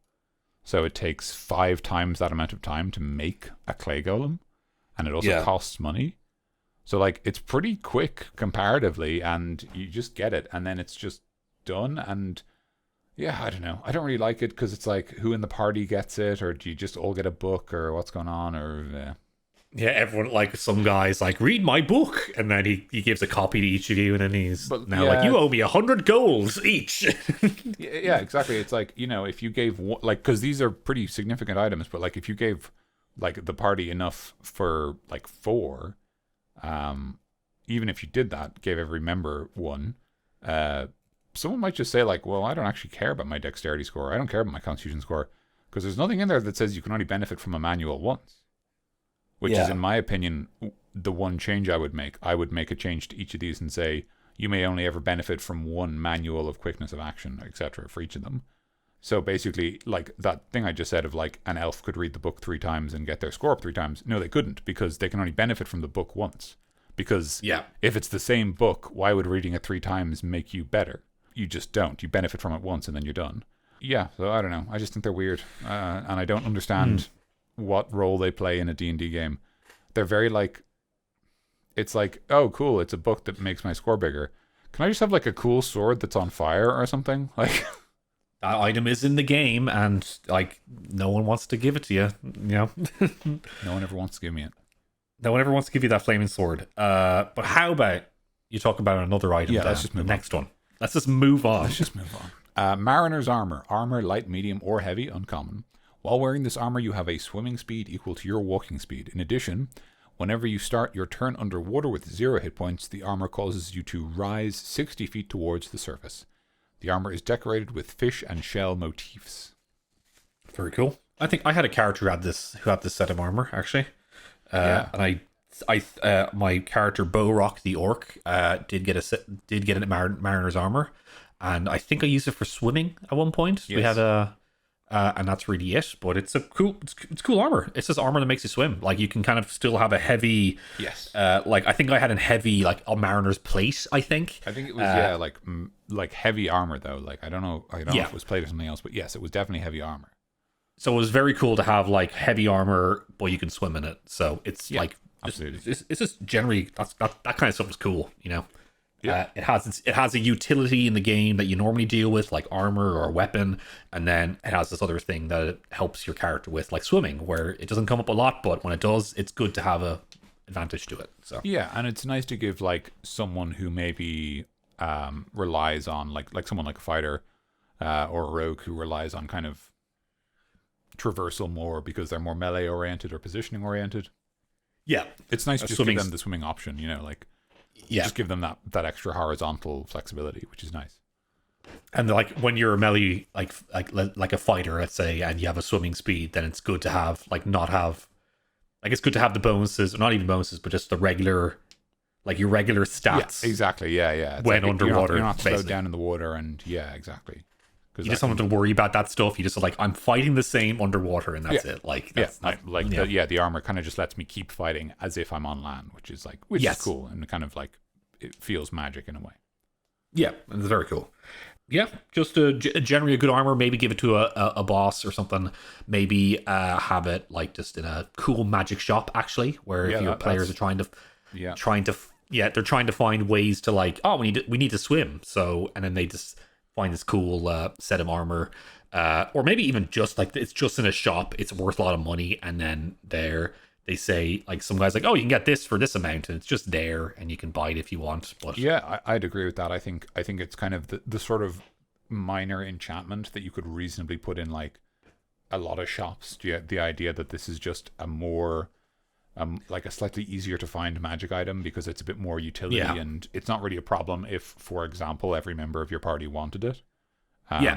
So it takes 5 times that amount of time to make a clay golem. And it also costs money. So, like, it's pretty quick comparatively, and you just get it, and then it's just done, and, yeah, I don't know. I don't really like it, because it's like, who in the party gets it, or do you just all get a book, or what's going on, or... Yeah, everyone, like, some guy's like, read my book, and then he gives a copy to each of you, and then he's like, you owe me 100 gold each. Yeah, exactly. It's like, you know, if you gave, like, because these are pretty significant items, but, like, if you gave, like, the party enough for, like, 4... even if you did that, gave every member one, someone might just say like, well, I don't actually care about my dexterity score. I don't care about my constitution score, because there's nothing in there that says you can only benefit from a manual once, which is, in my opinion, the one change I would make. I would make a change to each of these and say, you may only ever benefit from one manual of quickness of action, etc. for each of them. So basically, like that thing I just said of like an elf could read the book 3 times and get their score up 3 times. No, they couldn't, because they can only benefit from the book once. Because if it's the same book, why would reading it 3 times make you better? You just don't. You benefit from it once and then you're done. Yeah, so I don't know. I just think they're weird. And I don't understand what role they play in a D&D game. They're very like, it's like, oh, cool, it's a book that makes my score bigger. Can I just have like a cool sword that's on fire or something? Like... That item is in the game, and like no one wants to give it to you. You know, no one ever wants to give me it. No one ever wants to give you that flaming sword. But how about you talk about another item? Yeah, let's just move on. Next one. Let's just move on. Let's just move on. Mariner's armor. Armor, light, medium, or heavy, uncommon. While wearing this armor, you have a swimming speed equal to your walking speed. In addition, whenever you start your turn underwater with 0 hit points, the armor causes you to rise 60 feet towards the surface. The armor is decorated with fish and shell motifs. Very cool. I think I had a character who had this set of armor actually, and I my character Bowrock the orc did get a mariner's armor, and I think I used it for swimming at one point. Yes. We had and that's really it. But it's cool armor. It's just armor that makes you swim. Like you can kind of still have a heavy. Yes. Like I think I had a heavy like a mariner's plate. I think it was like heavy armor though. Like I don't know if it was plate or something else, but yes, it was definitely heavy armor. So it was very cool to have like heavy armor, but you can swim in it. So it's like absolutely. It's just generally that kind of stuff is cool, you know. Yeah. It has a utility in the game that you normally deal with, like armor or a weapon, and then it has this other thing that it helps your character with, like swimming, where it doesn't come up a lot, but when it does, it's good to have a advantage to it. So Yeah, and it's nice to give like someone who maybe relies on like someone like a fighter or a rogue who relies on kind of traversal more because they're more melee oriented or positioning oriented. yeah, It's nice to just give them the swimming option, like just give them that extra horizontal flexibility, which is nice. And like when you're a melee, like a fighter, let's say, and you have a swimming speed, then it's good to have it's good to have the bonuses, or not even bonuses, but just the regular, like your regular stats. Yeah, exactly. Yeah. It's when like underwater, you're not slowed down in the water, and yeah, exactly. You just don't have to worry about that stuff. You just like, I'm fighting the same underwater, and that's it. Like, that's the armor kind of just lets me keep fighting as if I'm on land, which is cool, and kind of like it feels magic in a way. Yeah, it's very cool. Yeah, just generally a good armor. Maybe give it to a boss or something. Maybe have it like just in a cool magic shop, actually, where if your players are trying to find ways to like, oh, we need to swim. So, and then they just find this cool set of armor, or maybe even just like it's just in a shop. It's worth a lot of money, and then they say, like, some guy's like, oh, you can get this for this amount, and it's just there, and you can buy it if you want. But yeah, I'd agree with that. I think it's kind of the sort of minor enchantment that you could reasonably put in like a lot of shops. The idea that this is just a more like a slightly easier to find magic item because it's a bit more utility, and it's not really a problem if, for example, every member of your party wanted it.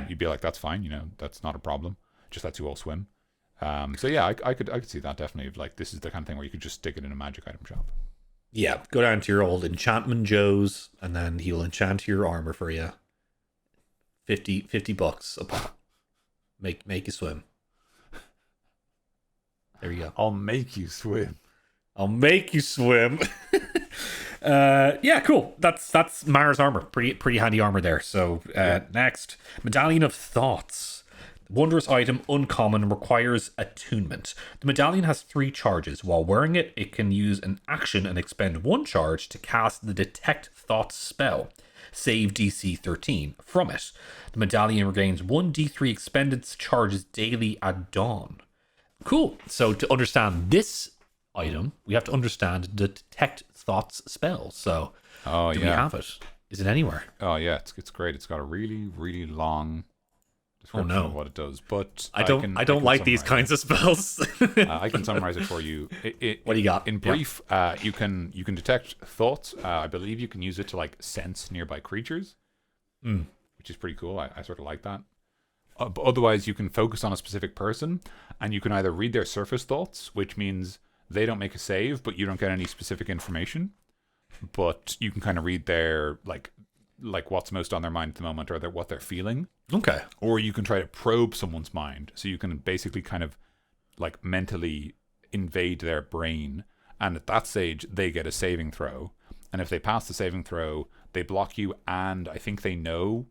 You'd be like, that's fine, that's not a problem. Just lets you all swim. So yeah, I could see that definitely. Like, this is the kind of thing where you could just stick it in a magic item shop. Yeah, go down to your old enchantment Joe's, and then he'll enchant your armor for you. $50 a pop. Make you swim. There you go. I'll make you swim. I'll make you swim. Yeah, cool. That's Mara's armor. Pretty handy armor there. So next, Medallion of Thoughts. Wondrous item, uncommon, requires attunement. The medallion has 3 charges. While wearing it, it can use an action and expend 1 charge to cast the Detect Thoughts spell. Save DC 13 from it. The medallion regains 1d3 expended charges daily at dawn. Cool. So to understand this item, we have to understand the Detect Thoughts spell. So do we have it? Is it anywhere? Oh yeah, it's great. It's got a really, really long description of what it does, but I don't like these kinds of spells. I can summarize it for you. What do you got? In brief, you can detect thoughts. I believe you can use it to like sense nearby creatures, which is pretty cool. I sort of like that. But otherwise, you can focus on a specific person, and you can either read their surface thoughts, which means they don't make a save, but you don't get any specific information. But you can kind of read their like what's most on their mind at the moment, or what they're feeling. Okay. Or you can try to probe someone's mind. So you can basically kind of like mentally invade their brain. And at that stage, they get a saving throw. And if they pass the saving throw, they block you. And I think they know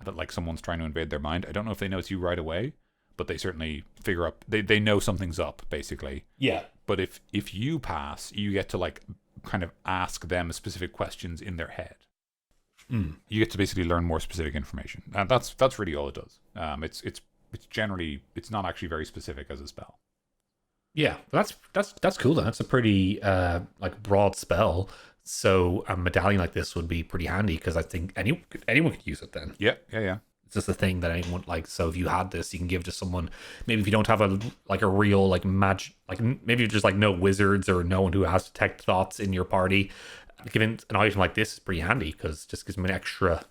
that like someone's trying to invade their mind. I don't know if they know it's you right away, but they certainly figure up, they know something's up, basically. Yeah. But if you pass, you get to like kind of ask them specific questions in their head. You get to basically learn more specific information, and that's really all it does. It's generally, it's not actually very specific as a spell. Yeah, that's cool. Then that's a pretty like broad spell. So a medallion like this would be pretty handy because I think anyone could use it. Then yeah. It's just a thing that anyone like. So if you had this, you can give it to someone. Maybe if you don't have a real like magic, like maybe just like no wizards or no one who has detect thoughts in your party. Giving an item like this is pretty handy because it just gives them an extra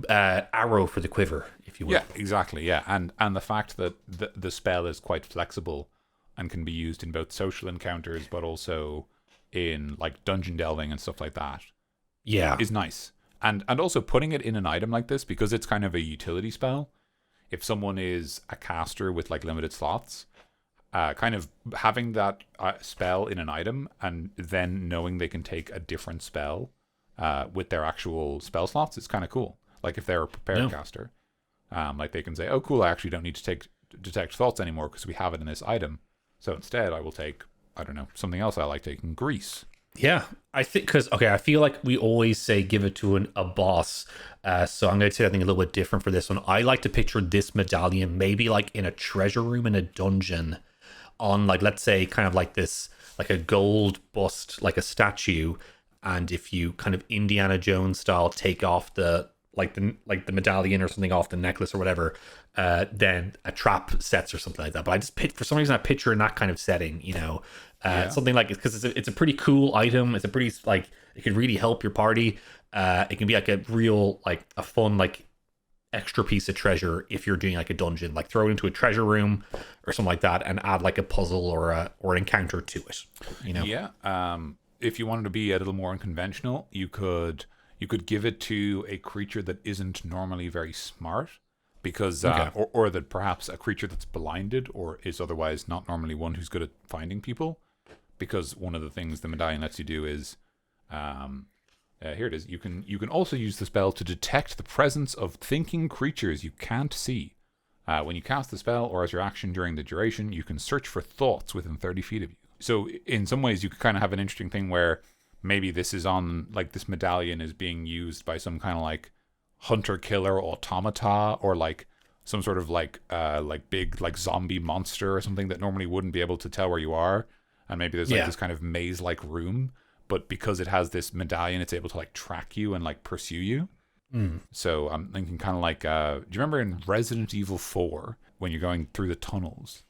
arrow for the quiver, if you will. Yeah, exactly. Yeah, and the fact that the spell is quite flexible and can be used in both social encounters, but also in like dungeon delving and stuff like that. Yeah, is nice. And also putting it in an item like this, because it's kind of a utility spell. If someone is a caster with like limited slots, kind of having that spell in an item and then knowing they can take a different spell with their actual spell slots is kind of cool. Like if they're a prepared caster, like they can say, oh cool, I actually don't need to detect thoughts anymore because we have it in this item. So instead I will take, I don't know, something else I like taking, grease. Yeah, I think because I feel like we always say give it to a boss. So I'm going to say something a little bit different for this one. I like to picture this medallion maybe like in a treasure room in a dungeon, on like let's say kind of like this like a gold bust like a statue, and if you kind of Indiana Jones style take off the medallion or something off the necklace or whatever, then a trap sets or something like that. But I just for some reason I picture in that kind of setting, something like, because it's a pretty cool item. It's a pretty like, it could really help your party. It can be like a real like a fun like extra piece of treasure if you're doing like a dungeon, like throw it into a treasure room or something like that and add like a puzzle or an encounter to it. Yeah. If you wanted to be a little more unconventional, you could give it to a creature that isn't normally very smart, because or that perhaps a creature that's blinded or is otherwise not normally one who's good at finding people, because one of the things the medallion lets you do is here it is. You can also use the spell to detect the presence of thinking creatures you can't see. When you cast the spell or as your action during the duration, you can search for thoughts within 30 feet of you. So in some ways you could kind of have an interesting thing where maybe this is on, like, this medallion is being used by some kind of like hunter-killer automata, or like some sort of like big like zombie monster or something that normally wouldn't be able to tell where you are. And maybe there's like this kind of maze-like room, but because it has this medallion, it's able to like track you and like pursue you. So I'm thinking kind of like, do you remember in Resident Evil 4 when you're going through the tunnels?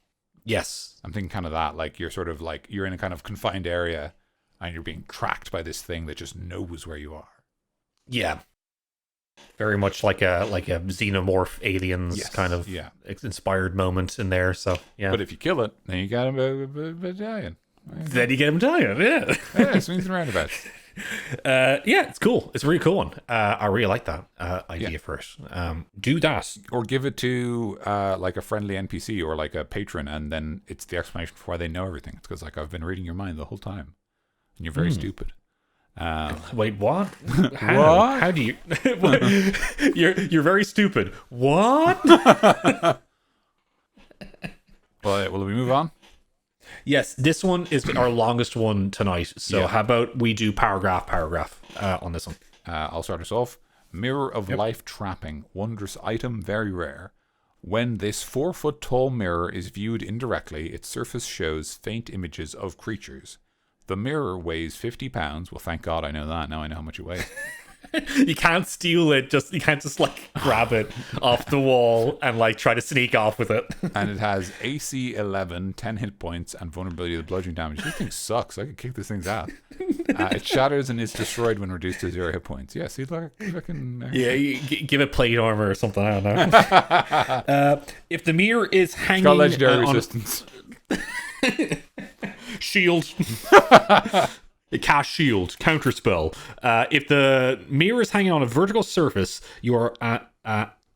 Yes. I'm thinking kind of that, like you're sort of like, you're in a kind of confined area and you're being tracked by this thing that just knows where you are. Yeah. Very much like a xenomorph aliens kind of inspired moment in there. So yeah. But if you kill it, then you got a medallion. Then you get a medallion, yeah. Yeah, swings and roundabouts. Yeah, it's cool. It's a really cool one. I really like that idea for it. Do that. Or give it to like a friendly NPC or like a patron, and then it's the explanation for why they know everything. It's because like, I've been reading your mind the whole time, and you're very stupid. Wait, what? How? What? How do you? You're very stupid. What? Well, will we move on? Yes, this one is our longest one tonight. So how about we do paragraph on this one? I'll start us off. Mirror of Life Trapping. Wondrous item, very rare. When this 4-foot tall mirror is viewed indirectly, its surface shows faint images of creatures. The mirror weighs 50 pounds. Well, thank God I know that. Now I know how much it weighs. You can't steal it. You can't just like grab it off the wall and like try to sneak off with it. And it has AC 11, 10 hit points, and vulnerability to bludgeoning damage. This thing sucks. I could kick this thing's ass. It shatters and is destroyed when reduced to 0 hit points. Yeah, see, like fucking. You give it plate armor or something. I don't know. If the mirror is hanging, it's got legendary resistance. Shield. Cast shield, counterspell. If the mirror is hanging on a vertical surface, you are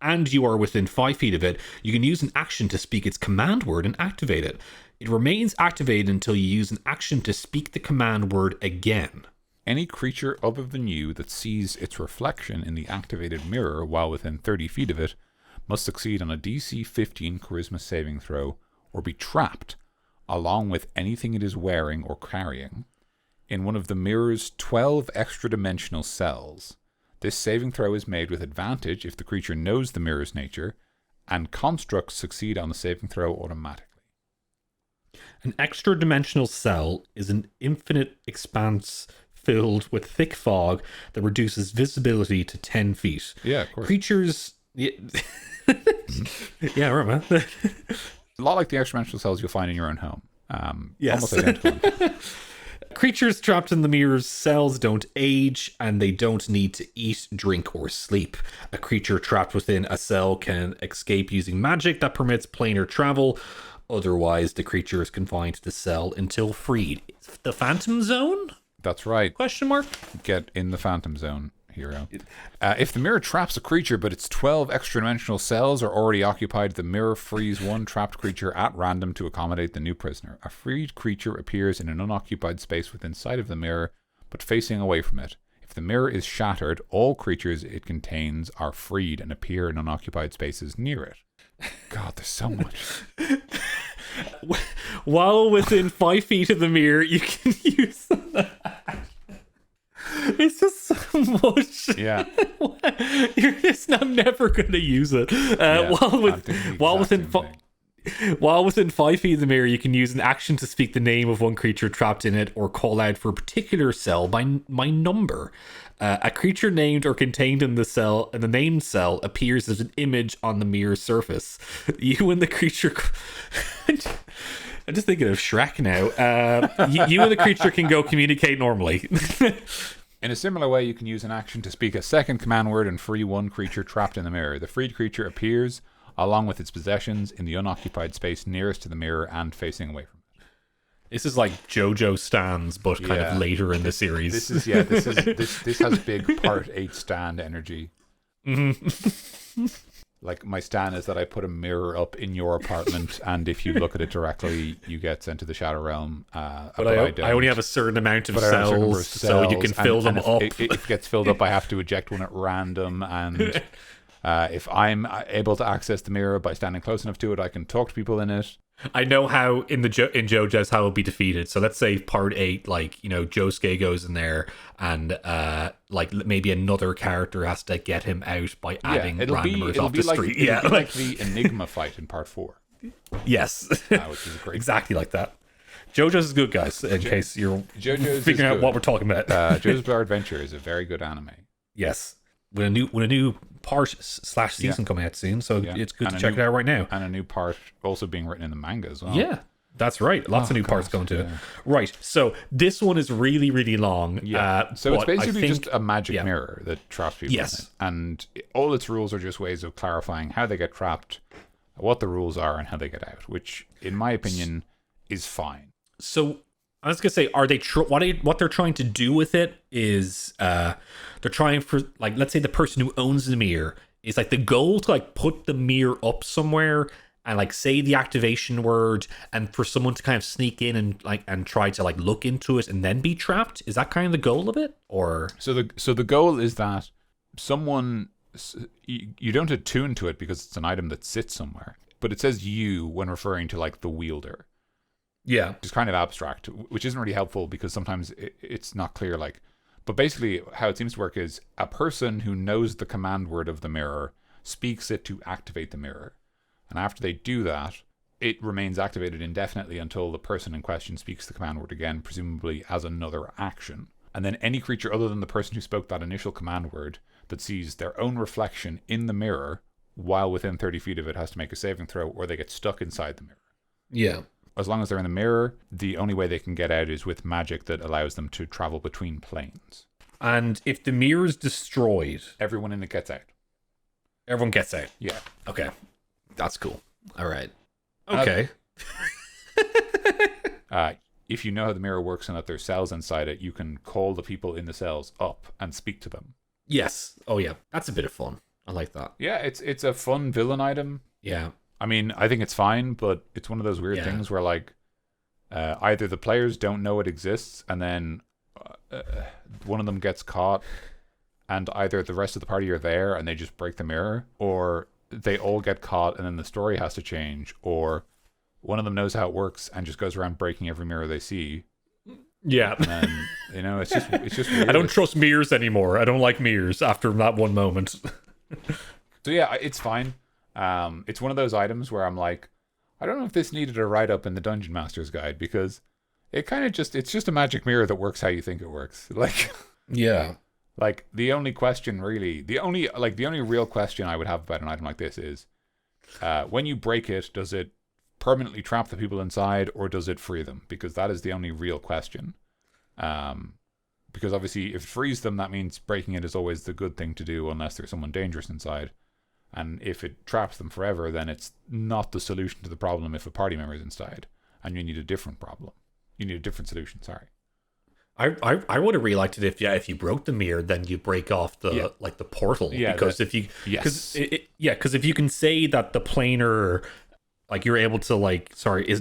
and you are within 5 feet of it, you can use an action to speak its command word and activate it. It remains activated until you use an action to speak the command word again. Any creature other than you that sees its reflection in the activated mirror while within 30 feet of it must succeed on a DC 15 charisma saving throw or be trapped, along with anything it is wearing or carrying, in one of the mirror's 12 extra-dimensional cells. This saving throw is made with advantage if the creature knows the mirror's nature, and constructs succeed on the saving throw automatically. An extra-dimensional cell is an infinite expanse filled with thick fog that reduces visibility to 10 feet. Yeah, of course. Creatures... Yeah, right, man. A lot like the extra-dimensional cells you'll find in your own home. Yes. Almost identical. Creatures trapped in the mirror's cells don't age, and they don't need to eat, drink, or sleep. A creature trapped within a cell can escape using magic that permits planar travel. Otherwise, the creature is confined to the cell until freed. The Phantom Zone? That's right. Question mark? Get in the Phantom Zone, hero. If the mirror traps a creature, but its 12 extra-dimensional cells are already occupied, the mirror frees one trapped creature at random to accommodate the new prisoner. A freed creature appears in an unoccupied space within sight of the mirror, but facing away from it. If the mirror is shattered, all creatures it contains are freed and appear in unoccupied spaces near it. God, there's so much. While within 5 feet of the mirror, you can use It's just so much. Yeah. You're just not never going to use it. While within 5 feet of the mirror, you can use an action to speak the name of one creature trapped in it or call out for a particular cell by number. A creature named or contained in the named cell appears as an image on the mirror surface. You and the creature... I'm just thinking of Shrek now. You and the creature can go communicate normally. In a similar way, you can use an action to speak a second command word and free one creature trapped in the mirror. The freed creature appears, along with its possessions, in the unoccupied space nearest to the mirror and facing away from it. This is like JoJo stands, but kind of later in the series. This has big Part 8 stand energy. Mm-hmm. Like, my stand is that I put a mirror up in your apartment, and if you look at it directly, you get sent to the Shadow Realm. But I only have a certain amount of cells, so you can fill them up. If it gets filled up, I have to eject one at random, and if I'm able to access the mirror by standing close enough to it, I can talk to people in it. I know how in JoJo's how it'll be defeated. So let's say part 8, like, you know, Josuke goes in there and like maybe another character has to get him out by adding randomers off the street. It'll be like the Enigma fight in part 4. Yes. Which is great. Exactly like that. JoJo's is good, guys, in case you're figuring out what we're talking about. JoJo's Bizarre Adventure is a very good anime. Yes. With a new part / season coming out soon, so it's good to check it out right now. And a new part also being written in the manga as well. Yeah, that's right. Lots of new parts going to it. Right, so this one is really, really long. Yeah. So it's basically just a magic mirror that traps people in it. And all its rules are just ways of clarifying how they get trapped, what the rules are, and how they get out, which, in my opinion, is fine. So I was gonna say, are they what they're trying to do with it is they're trying for, like, let's say the person who owns the mirror is like the goal to like put the mirror up somewhere and like say the activation word, and for someone to kind of sneak in and try to like look into it and then be trapped. Is that kind of the goal of it? Or so the goal is that someone, you don't attune to it because it's an item that sits somewhere, but it says you when referring to like the wielder. Yeah. It's kind of abstract, which isn't really helpful because sometimes it's not clear. Like, but basically how it seems to work is a person who knows the command word of the mirror speaks it to activate the mirror. And after they do that, it remains activated indefinitely until the person in question speaks the command word again, presumably as another action. And then any creature other than the person who spoke that initial command word that sees their own reflection in the mirror while within 30 feet of it has to make a saving throw, or they get stuck inside the mirror. Yeah. As long as they're in the mirror, the only way they can get out is with magic that allows them to travel between planes. And if the mirror is destroyed, everyone in it gets out. Everyone gets out. Yeah. Okay. That's cool. All right. Okay. If you know how the mirror works and that there's cells inside it, you can call the people in the cells up and speak to them. Yes. Oh, yeah. That's a bit of fun. I like that. Yeah, it's a fun villain item. Yeah. I mean, I think it's fine, but it's one of those weird things where, like, either the players don't know it exists, and then one of them gets caught, and either the rest of the party are there and they just break the mirror, or they all get caught and then the story has to change, or one of them knows how it works and just goes around breaking every mirror they see. Yeah. And then, you know, it's just weird. I don't trust mirrors anymore. I don't like mirrors after that one moment. So yeah, it's fine. It's one of those items where I'm like, I don't know if this needed a write-up in the Dungeon Master's Guide, because it's just a magic mirror that works how you think it works. Like, yeah. Like, the only real question I would have about an item like this is, when you break it, does it permanently trap the people inside, or does it free them? Because that is the only real question. Because obviously, if it frees them, that means breaking it is always the good thing to do, unless there's someone dangerous inside. And if it traps them forever, then it's not the solution to the problem if a party member is inside. And you need a different problem. You need a different solution, sorry. I would have really liked it if you broke the mirror, then you break off the the portal. Yeah, because if you because if you can say that the planar, like, you're able to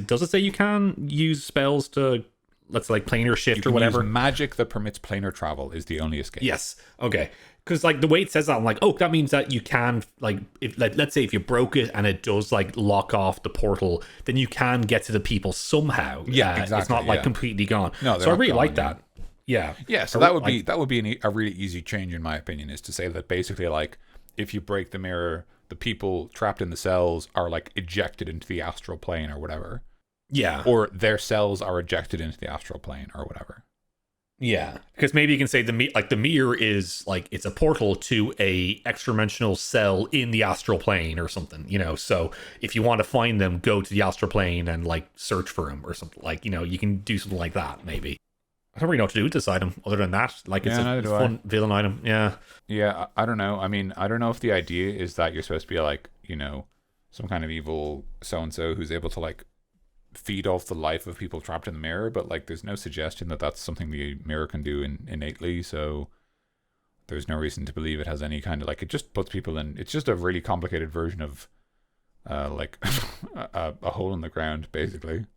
does it say you can use spells to, let's like planar shift or whatever? Magic that permits planar travel is the only escape. Yes. Okay. Because like the way it says that, I'm like, oh, that means that you can, like, if let's say if you broke it and it does like lock off the portal, then you can get to the people somehow. Yeah, exactly. It's not like completely gone. No, so I really like that. Yeah. Yeah, so that would be a really easy change in my opinion, is to say that basically like if you break the mirror, the people trapped in the cells are like ejected into the astral plane or whatever. Yeah. Or their cells are ejected into the astral plane or whatever. Yeah, because maybe you can say the mirror is like it's a portal to a extra dimensional cell in the astral plane or something, you know. So if you want to find them, go to the astral plane and like search for them or something, like, you know, you can do something like that. Maybe I don't really know what to do with this item other than that. Like it's a fun villain item. Yeah, I don't know. I mean, I don't know if the idea is that you're supposed to be like, you know, some kind of evil so and so who's able to like feed off the life of people trapped in the mirror, but like there's no suggestion that that's something the mirror can do innately, so there's no reason to believe it has any kind of like, it just puts people in, it's just a really complicated version of like a hole in the ground basically.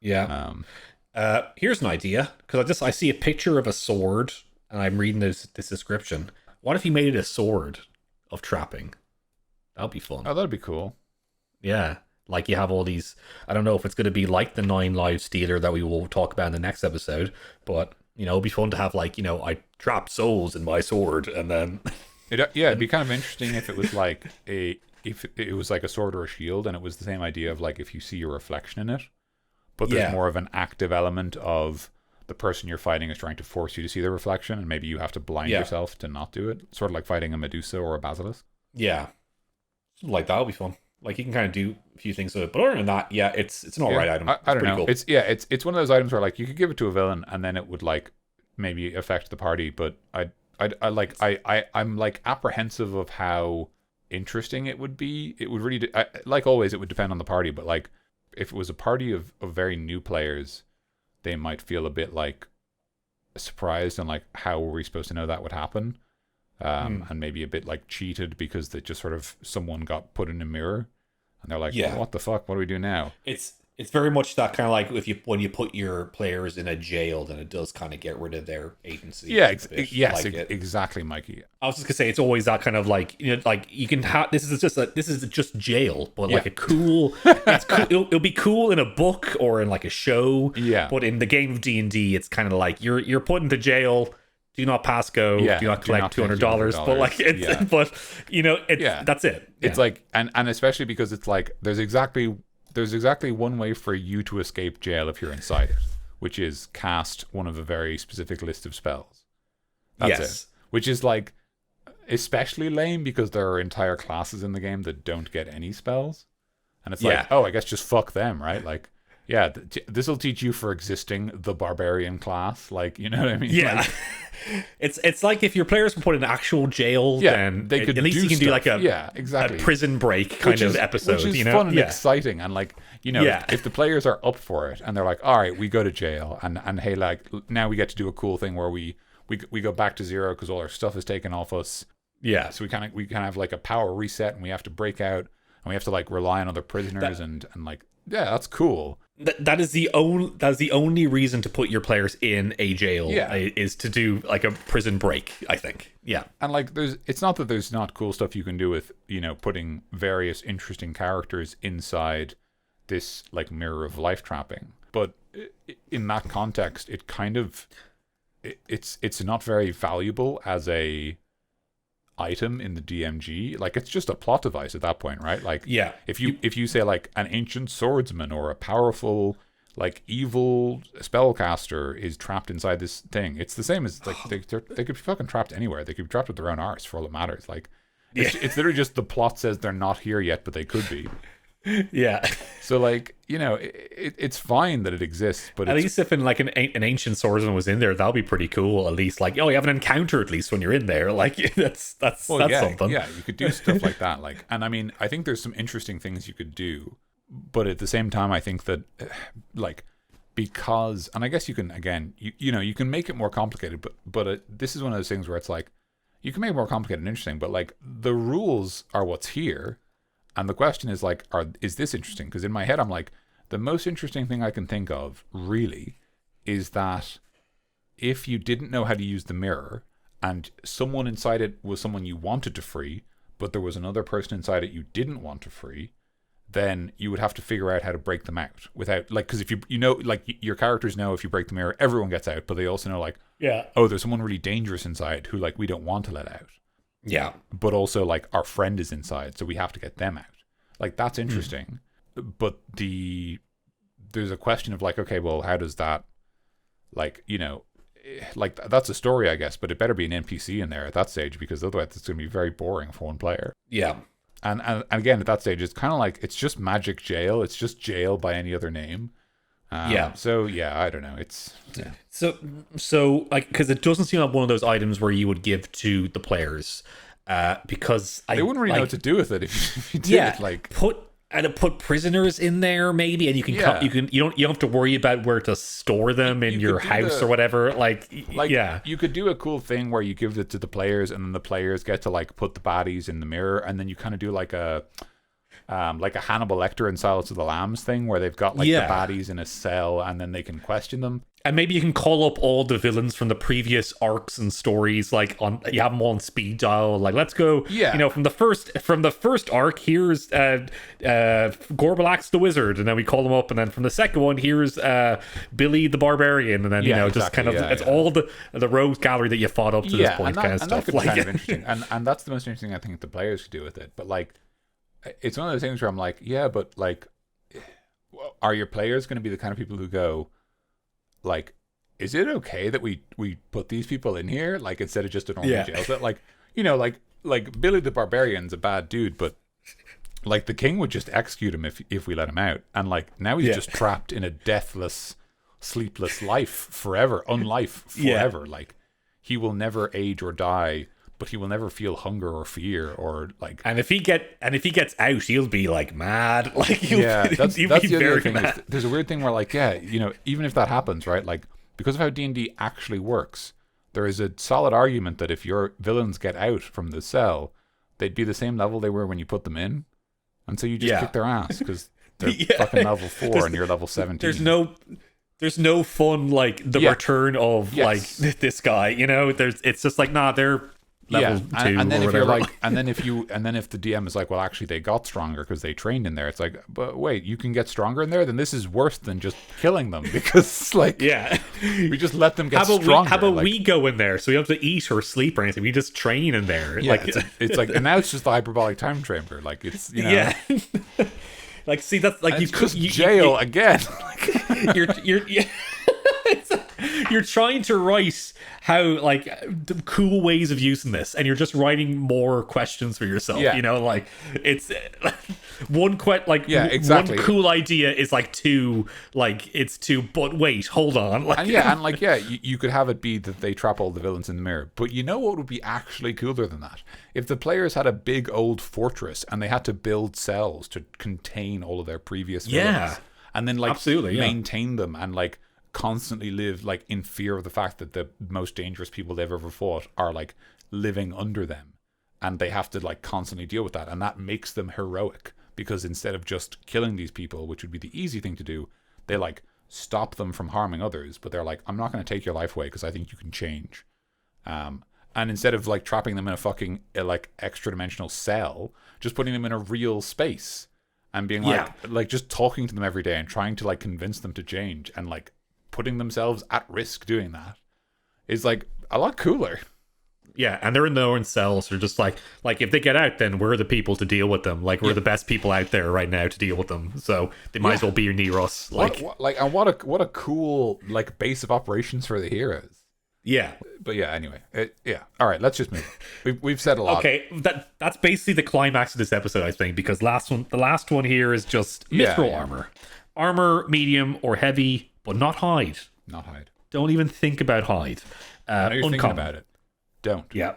Here's an idea, because I see a picture of a sword and I'm reading this description. What if you made it a sword of trapping? That'd be fun. Oh, that'd be cool. Yeah. Like you have all these, I don't know if it's going to be like the 9 Lives Stealer that we will talk about in the next episode, but, you know, it'd be fun to have like, you know, I trap souls in my sword and then... it'd be kind of interesting if it was like if it was like a sword or a shield and it was the same idea of like if you see your reflection in it, but there's more of an active element of the person you're fighting is trying to force you to see the reflection and maybe you have to blind yourself to not do it. Sort of like fighting a Medusa or a Basilisk. Yeah. Something like that would be fun. Like you can kind of do a few things with it, but other than that, it's an alright item. I don't know. Cool. It's one of those items where like you could give it to a villain and then it would like maybe affect the party, but I'm like apprehensive of how interesting it would be. It would really like always it would depend on the party, but like if it was a party of very new players, they might feel a bit like surprised and like how were we supposed to know that would happen, and maybe a bit like cheated because they just sort of someone got put in a mirror. And they're like, what the fuck? What do we do now? It's very much that kind of like when you put your players in a jail, then it does kind of get rid of their agency. Yeah, exactly, Mikey. I was just gonna say it's always that kind of like, you know, like you can have this is just jail, but like a cool. It's cool. It'll be cool in a book or in like a show. Yeah, but in the game of D&D, it's kind of like you're put into jail. Do not pass go. Do not collect $200. But like, but you know, that's it. It's like, and especially because it's like there's exactly one way for you to escape jail if you're inside it, which is cast one of a very specific list of spells. That's it. Which is like especially lame because there are entire classes in the game that don't get any spells, and it's like, oh, I guess just fuck them, right? Like. Yeah, this will teach you for existing the barbarian class, like, you know what I mean? Yeah, like, it's like if your players were put in actual jail, then they could at least you can do like a prison break kind of episode, which is you know? Fun and exciting, and like, you know, if the players are up for it and they're like, all right, we go to jail, and hey, like now we get to do a cool thing where we go back to zero because all our stuff is taken off us. Yeah, so we kind of have like a power reset, and we have to break out, and we have to like rely on other prisoners, and like. Yeah, that's cool. That is the only reason to put your players in a jail. Is to do like a prison break, I think. Yeah, and like it's not that there's not cool stuff you can do with, you know, putting various interesting characters inside this like mirror of life trapping, but in that context, it kind of it's not very valuable as a item in the DMG. Like it's just a plot device at that point, right? Like if you say like an ancient swordsman or a powerful like evil spellcaster is trapped inside this thing, it's the same as like they could be fucking trapped anywhere. They could be trapped with their own arse for all that matters. Like it's literally just the plot says they're not here yet, but they could be. Yeah. So like, you know, it's fine that it exists, but at least if in like an ancient swordsman was in there, that'll be pretty cool. At least like, oh, you have an encounter at least when you're in there. Like that's something. Yeah, you could do stuff like that. Like, and I mean, I think there's some interesting things you could do, but at the same time, I think that like because, and I guess you can again, you know, you can make it more complicated, but this is one of those things where it's like you can make it more complicated and interesting, but like the rules are what's here. And the question is like, is this interesting? Because in my head, I'm like, the most interesting thing I can think of, really, is that if you didn't know how to use the mirror and someone inside it was someone you wanted to free, but there was another person inside it you didn't want to free, then you would have to figure out how to break them out without, like, because if you know, like, your characters know if you break the mirror, everyone gets out, but they also know, like, oh, there's someone really dangerous inside who, like, we don't want to let out. Yeah. But also, like, our friend is inside, so we have to get them out. Like, that's interesting. But there's a question of, like, okay, well, how does that, like, you know, like, that's a story, I guess, but it better be an NPC in there at that stage, because otherwise it's going to be very boring for one player. Yeah. And again, at that stage, it's kind of like, it's just magic jail. It's just jail by any other name. So, yeah, I don't know. It's... Yeah. So like, because it doesn't seem like one of those items where you would give to the players, because they wouldn't really know what to do with it if you did. Yeah, like, put prisoners in there maybe, and you don't have to worry about where to store them in your house or whatever. Like yeah, you could do a cool thing where you give it to the players, and then the players get to, like, put the baddies in the mirror, and then you kind of do like a Hannibal Lecter in Silence of the Lambs thing, where they've got, like, the baddies in a cell, and then they can question them. And maybe you can call up all the villains from the previous arcs and stories, like, you have them all on speed dial. Like, let's go. Yeah. You know, from the first arc, here's Gorbalax the Wizard, and then we call them up, and then from the second one, here's Billy the Barbarian, and then just kind of it's all the rogues gallery that you fought up to this point, kind of stuff. That could be kind of interesting, and that's the most interesting I think the players could do with it. But, like, it's one of those things where I'm like, yeah, but, like, are your players going to be the kind of people who go, like, is it okay that we put these people in here, like, instead of just a normal jail cell? Like, you know, like Billy the Barbarian's a bad dude, but, like, the king would just execute him if we let him out, and, like, now he's just trapped in a deathless, sleepless life forever, unlife forever. Like, he will never age or die, but he will never feel hunger or fear or, like. And if he gets out, he'll be, like, mad. Like, that's be the other thing. mad. There's a weird thing where, like, yeah, you know, even if that happens, right? Like, because of how D&D actually works, there is a solid argument that if your villains get out from the cell, they'd be the same level they were when you put them in, and so you just kick their ass because they're fucking level 4 and you're level 17. There's no fun, like, the return of like this guy. You know, it's just like, nah, they're level 2 and then or if whatever. you're like, and then if the DM is like, well, actually they got stronger because they trained in there, it's like, but wait, you can get stronger in there? Then this is worse than just killing them, because, like, we just let them get stronger. How about we go in there so we don't have to eat or sleep or anything? We just train in there. Yeah, like, it's like, and now it's just the hyperbolic time chamber. Like, it's, you know, like, see, that's like, you could jail again. You're trying to write how, like, cool ways of using this, and you're just writing more questions for yourself. You know, like, it's one one cool idea is like two, like, it's two, but wait, hold on. Like, you could have it be that they trap all the villains in the mirror, but you know what would be actually cooler than that? If the players had a big old fortress and they had to build cells to contain all of their previous villains, and then, like, maintain them, and, like, constantly live, like, in fear of the fact that the most dangerous people they've ever fought are, like, living under them, and they have to, like, constantly deal with that, and that makes them heroic, because instead of just killing these people, which would be the easy thing to do, they, like, stop them from harming others, but they're like, I'm not going to take your life away because I think you can change. And instead of, like, trapping them in a fucking like extra dimensional cell, just putting them in a real space and being like just talking to them every day and trying to, like, convince them to change, and, like, putting themselves at risk doing that is, like, a lot cooler. Yeah, and they're in their own cells. They're just like if they get out, then we're the people to deal with them. Like, we're the best people out there right now to deal with them. So they might as well be near us. Like, what a cool, like, base of operations for the heroes. Yeah. But yeah, anyway, all right, let's just move. We've said a lot. Okay, that's basically the climax of this episode, I think, because the last one here is just mithril armor, medium or heavy, but not hide. Not hide. Don't even think about hide. I know you're thinking about it. Don't. Yeah.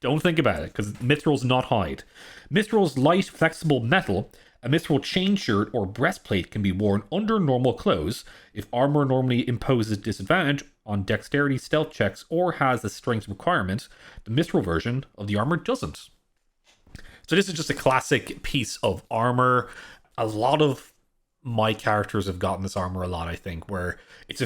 Don't think about it, because mithril's not hide. Mithril's light, flexible metal. A mithril chain shirt or breastplate can be worn under normal clothes. If armor normally imposes disadvantage on dexterity stealth checks or has a strength requirement, the mithril version of the armor doesn't. So this is just a classic piece of armor. A lot of my characters have gotten this armor a lot, I think, where it's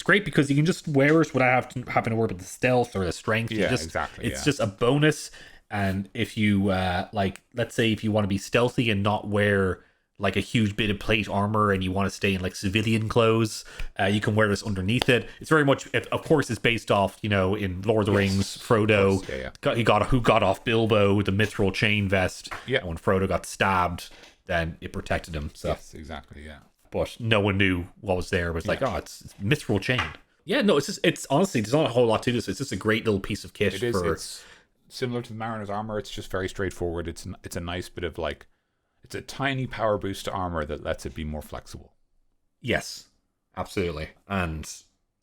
great because you can just wear it without having to worry about the stealth or the strength. It's just a bonus. And if you like, let's say if you want to be stealthy and not wear like a huge bit of plate armor and you want to stay in like civilian clothes, you can wear this underneath it. It's very much, of course, it's based off, in Lord of the Rings, Frodo, who got off Bilbo with the mithril chain vest. Yeah. And when Frodo got stabbed, then it protected him. So. Yes, exactly, yeah. But no one knew what was there. It was like, it's mithril chain. Yeah, no, it's honestly, there's not a whole lot to this. It's just a great little piece of kit. It's similar to the Mariner's armor. It's just very straightforward. It's a nice bit of like, it's a tiny power boost to armor that lets it be more flexible. Yes, absolutely. And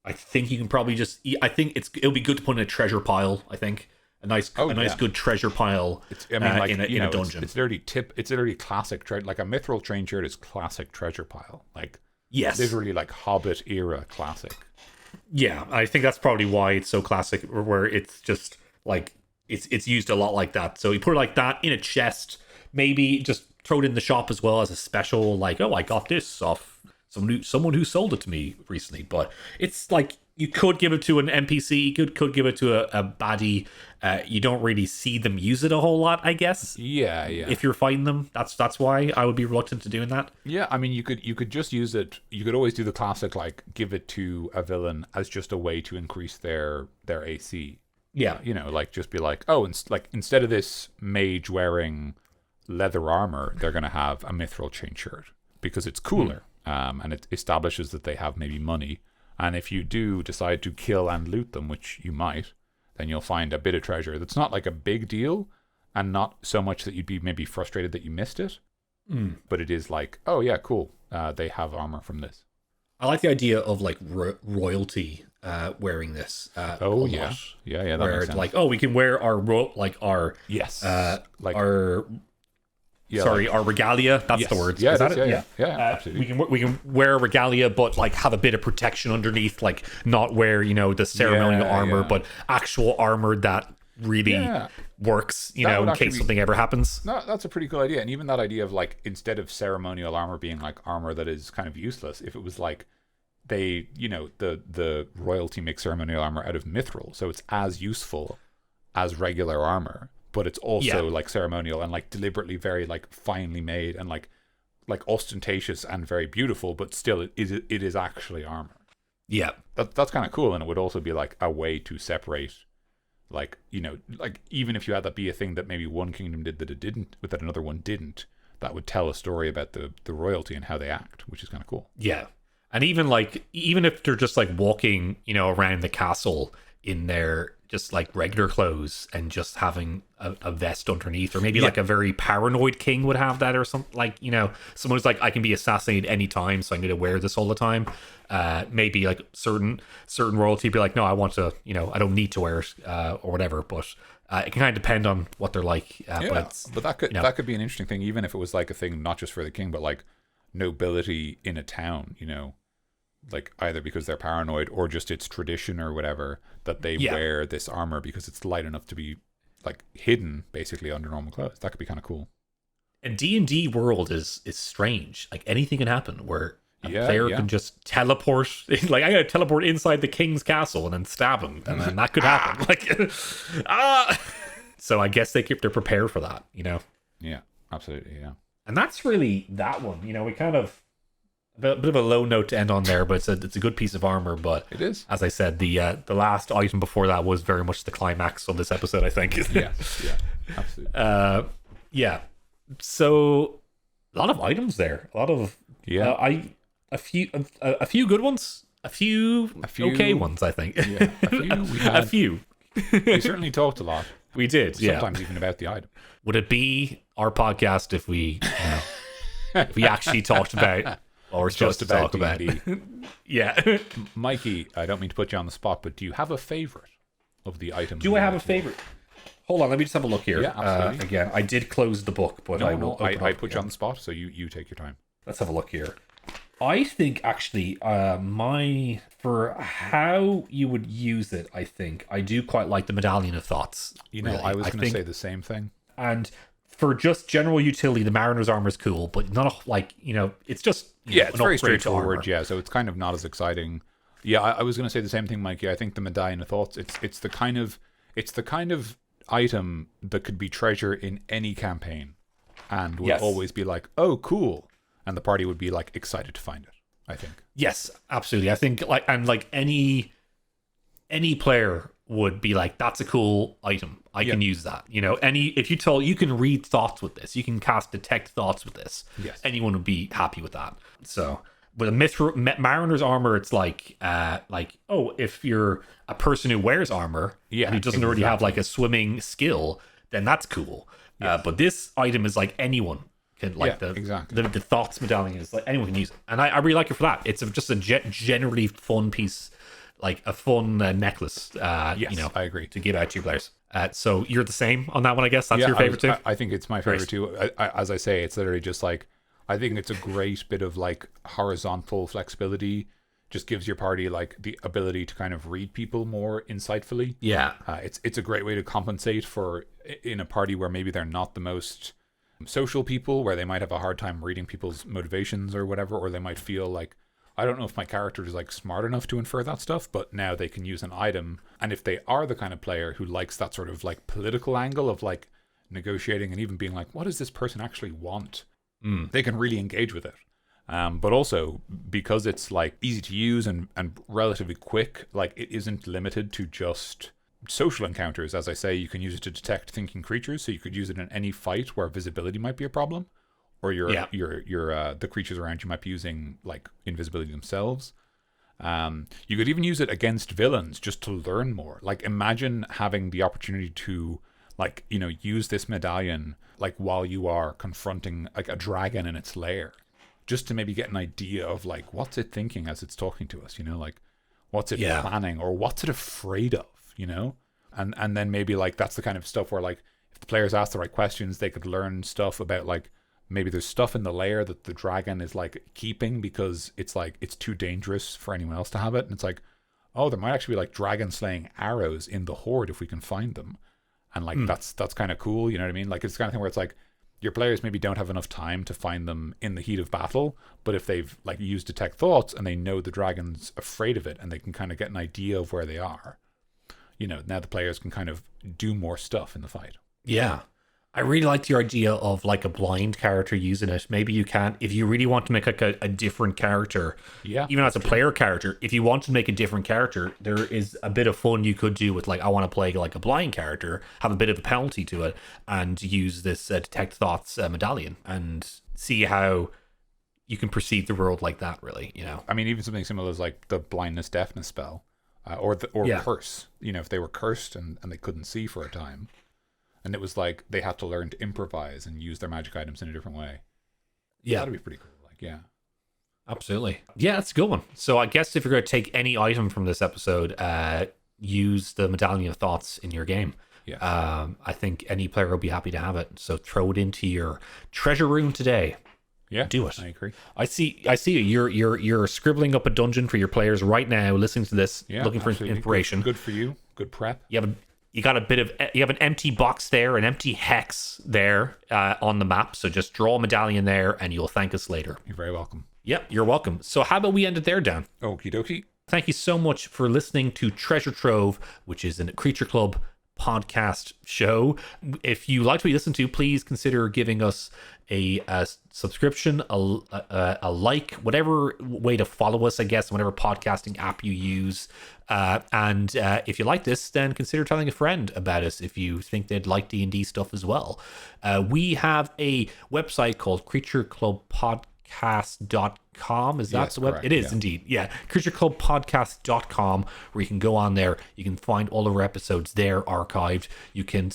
I think you can probably it'll be good to put in a treasure pile. I think a nice good treasure pile. In a dungeon. It's literally classic like a mithril train shirt is classic treasure pile. Like, yes, literally like Hobbit era classic. Yeah, I think that's probably why it's so classic, where it's just like it's used a lot like that. So you put it like that in a chest, maybe just throw it in the shop as well as a special, like, oh, I got this off someone who sold it to me recently. But it's like, you could give it to an NPC, you could give it to a baddie. You don't really see them use it a whole lot, I guess. Yeah. If you're fighting them, that's why I would be reluctant to doing that. Yeah, I mean, you could just use it. You could always do the classic, like, give it to a villain as just a way to increase their AC. Yeah, like, just be like, oh, instead of this mage wearing leather armor, they're gonna have a mithril chain shirt because it's cooler, and it establishes that they have maybe money. And if you do decide to kill and loot them, which you might, then you'll find a bit of treasure that's not like a big deal, and not so much that you'd be maybe frustrated that you missed it, but it is like, oh yeah, cool, they have armor from this. I like the idea of like royalty wearing this. Yeah, that where makes it's sense. like, oh, we can wear our yes, our regalia. That's the word. Yeah, is that it? Yeah, absolutely. We can wear regalia, but like have a bit of protection underneath, like not wear the ceremonial armor, but actual armor that really works. In case something ever happens. No, that's a pretty cool idea. And even that idea of like, instead of ceremonial armor being like armor that is kind of useless, if it was like they, the royalty makes ceremonial armor out of mithril, so it's as useful as regular armor. But it's also like ceremonial and like deliberately very like finely made and like ostentatious and very beautiful, but still it is actually armor. Yeah, that's kind of cool, and it would also be like a way to separate, like, like, even if you had that be a thing that maybe one kingdom did that it didn't, but that another one didn't, that would tell a story about the royalty and how they act, which is kind of cool. Yeah, and even if they're just like walking around the castle in their just like regular clothes and just having a vest underneath, or maybe like a very paranoid king would have that, or something, like, someone's like, I can be assassinated anytime, so I'm going to wear this all the time. Maybe like certain royalty be like, no, I want to, I don't need to wear it, or whatever. But it can kind of depend on what they're like. But that could be an interesting thing, even if it was like a thing not just for the king, but like nobility in a town, like either because they're paranoid or just it's tradition or whatever, that they wear this armor because it's light enough to be like hidden basically under normal clothes. That could be kind of cool. And D&D world is strange. Like, anything can happen where a player can just teleport. Like, I gotta teleport inside the king's castle and then stab him, and then that could happen. Like, So I guess they're prepared for that. Yeah, absolutely. Yeah. And that's really that one. We kind of a bit of a low note to end on there, but it's a good piece of armor. But it is, as I said, the last item before that was very much the climax of this episode, I think. Yeah, absolutely. So a lot of items there, a lot of a few good ones, a few okay ones, I think. Yeah, a few. We certainly talked a lot. We did, sometimes even about the item. Would it be our podcast if we if we actually talked about what we're supposed to talk about? Yeah. Mikey, I don't mean to put you on the spot, but do you have a favorite of the items? Do I have a favorite? Hold on, let me just have a look here. Yeah, absolutely. Again, I did close the book, but I put you on the spot, so you take your time. Let's have a look here. I think actually, for how you would use it, I think I do quite like the Medallion of Thoughts. Really. I was going to say the same thing. And for just general utility, the Mariner's armor is cool, but not it's just it's very straightforward. Yeah, so it's kind of not as exciting. Yeah, I was going to say the same thing, Mikey. I think the Medallion of Thoughts, it's the kind of item that could be treasure in any campaign, and will always be like, oh, cool. and the party would be like excited to find it, I think. Yes, absolutely. I think like any player would be like, that's a cool item. I can use that. If you can read thoughts with this, you can cast detect thoughts with this. Yes. Anyone would be happy with that. So with a Mariner's armor, it's like, if you're a person who wears armor and who doesn't already have like a swimming skill, then that's cool. Yes. But this item is like anyone can the thoughts medallion is like anyone can use it, and I really like it for that. It's just a generally fun piece, like a fun necklace. Yes, I agree, to give out to your players. So you're the same on that one, I guess. That's your favorite too. I think it's my favorite too. As I say, it's literally just like, I think it's a great bit of like horizontal flexibility. Just gives your party like the ability to kind of read people more insightfully. Yeah, it's a great way to compensate for in a party where maybe they're not the most social people, where they might have a hard time reading people's motivations or whatever, or they might feel like, I don't know if my character is like smart enough to infer that stuff, but now they can use an item. And if they are the kind of player who likes that sort of like political angle of like negotiating and even being like, what does this person actually want? They can really engage with it. But also because it's like easy to use and relatively quick, like it isn't limited to just social encounters. As I say, you can use it to detect thinking creatures, so you could use it in any fight where visibility might be a problem, or the creatures around you might be using like invisibility themselves. You could even use it against villains just to learn more. Like imagine having the opportunity to like, use this medallion like while you are confronting like a dragon in its lair, just to maybe get an idea of like what's it thinking as it's talking to us, like what's it planning, or what's it afraid of, and then maybe like that's the kind of stuff where like if the players ask the right questions, they could learn stuff about like maybe there's stuff in the lair that the dragon is like keeping because it's like it's too dangerous for anyone else to have it, and it's like, oh, there might actually be like dragon slaying arrows in the hoard if we can find them, and like that's kind of cool, you know what I mean? Like it's the kind of thing where it's like your players maybe don't have enough time to find them in the heat of battle, but if they've like used detect thoughts and they know the dragon's afraid of it and they can kind of get an idea of where they are, now the players can kind of do more stuff in the fight. Yeah. I really liked your idea of like a blind character using it. Maybe you can, if you really want to make like a different character, even as a player character, if you want to make a different character, there is a bit of fun you could do with like, I want to play like a blind character, have a bit of a penalty to it, and use this detect thoughts medallion and see how you can perceive the world like that, really, I mean, even something similar as like the blindness deafness spell, or curse, if they were cursed and they couldn't see for a time. And it was like they had to learn to improvise and use their magic items in a different way. Yeah. That'd be pretty cool. Like, yeah. Absolutely. Yeah, that's a good one. So I guess if you're going to take any item from this episode, use the Medallion of Thoughts in your game. Yeah. I think any player will be happy to have it. So throw it into your treasure room today. Yeah. Do it. I agree. I see you're scribbling up a dungeon for your players right now, listening to this, looking for inspiration. Good for you. Good prep. You have an empty box there, an empty hex there on the map. So just draw a medallion there and you'll thank us later. You're very welcome. Yep, you're welcome. So how about we end it there, Dan? Okie dokie. Thank you so much for listening to Treasure Trove, which is a Creature Club podcast show. If you liked what you listened to, please consider giving us a subscription, a like, whatever way to follow us, I guess, whatever podcasting app you use. And if you like this, then consider telling a friend about us if you think they'd like D&D stuff as well. We have a website called creatureclubpodcast.com. Is that yes, the web? Correct, it is indeed. Yeah. creatureclubpodcast.com, where you can go on there. You can find all of our episodes there archived. You can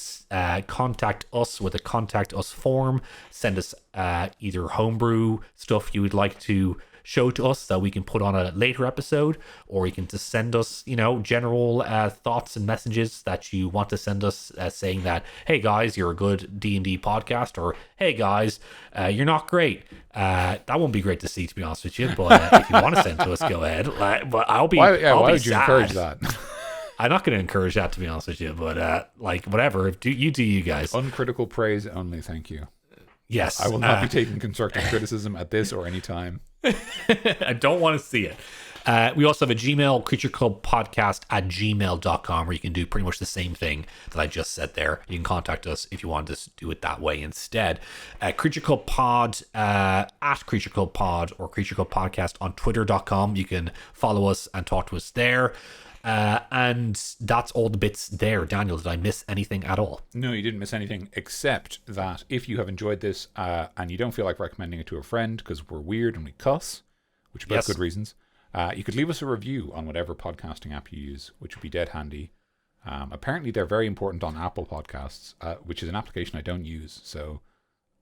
contact us with a contact us form. Send us either homebrew stuff you would like to show to us that we can put on a later episode, or you can just send us, general thoughts and messages that you want to send us, saying that, hey guys, you're a good D&D podcast, or hey guys, you're not great. That won't be great to see, to be honest with you, but if you want to send to us, go ahead. But I'll be why I'll be would you sad. encourage that? I'm not going to encourage that, to be honest with you, but whatever. Do you guys. Uncritical praise only, thank you. Yes. I will not be taking constructive criticism at this or any time. I don't want to see it. We also have a Gmail, creatureclubpodcast@gmail.com, where you can do pretty much the same thing that I just said there. You can contact us if you want to do it that way instead. Creature Club Pod at Creature Club Pod or Creature Club Podcast on twitter.com. You can follow us and talk to us there. And that's all the bits there. Daniel, did I miss anything at all? No, you didn't miss anything, except that if you have enjoyed this and you don't feel like recommending it to a friend because we're weird and we cuss, which are both good reasons, you could leave us a review on whatever podcasting app you use, which would be dead handy. Apparently, they're very important on Apple Podcasts, which is an application I don't use, so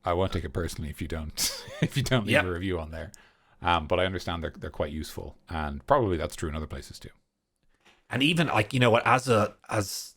I won't take it personally if you don't leave a review on there. But I understand they're quite useful, and probably that's true in other places too. And even like, you know what, because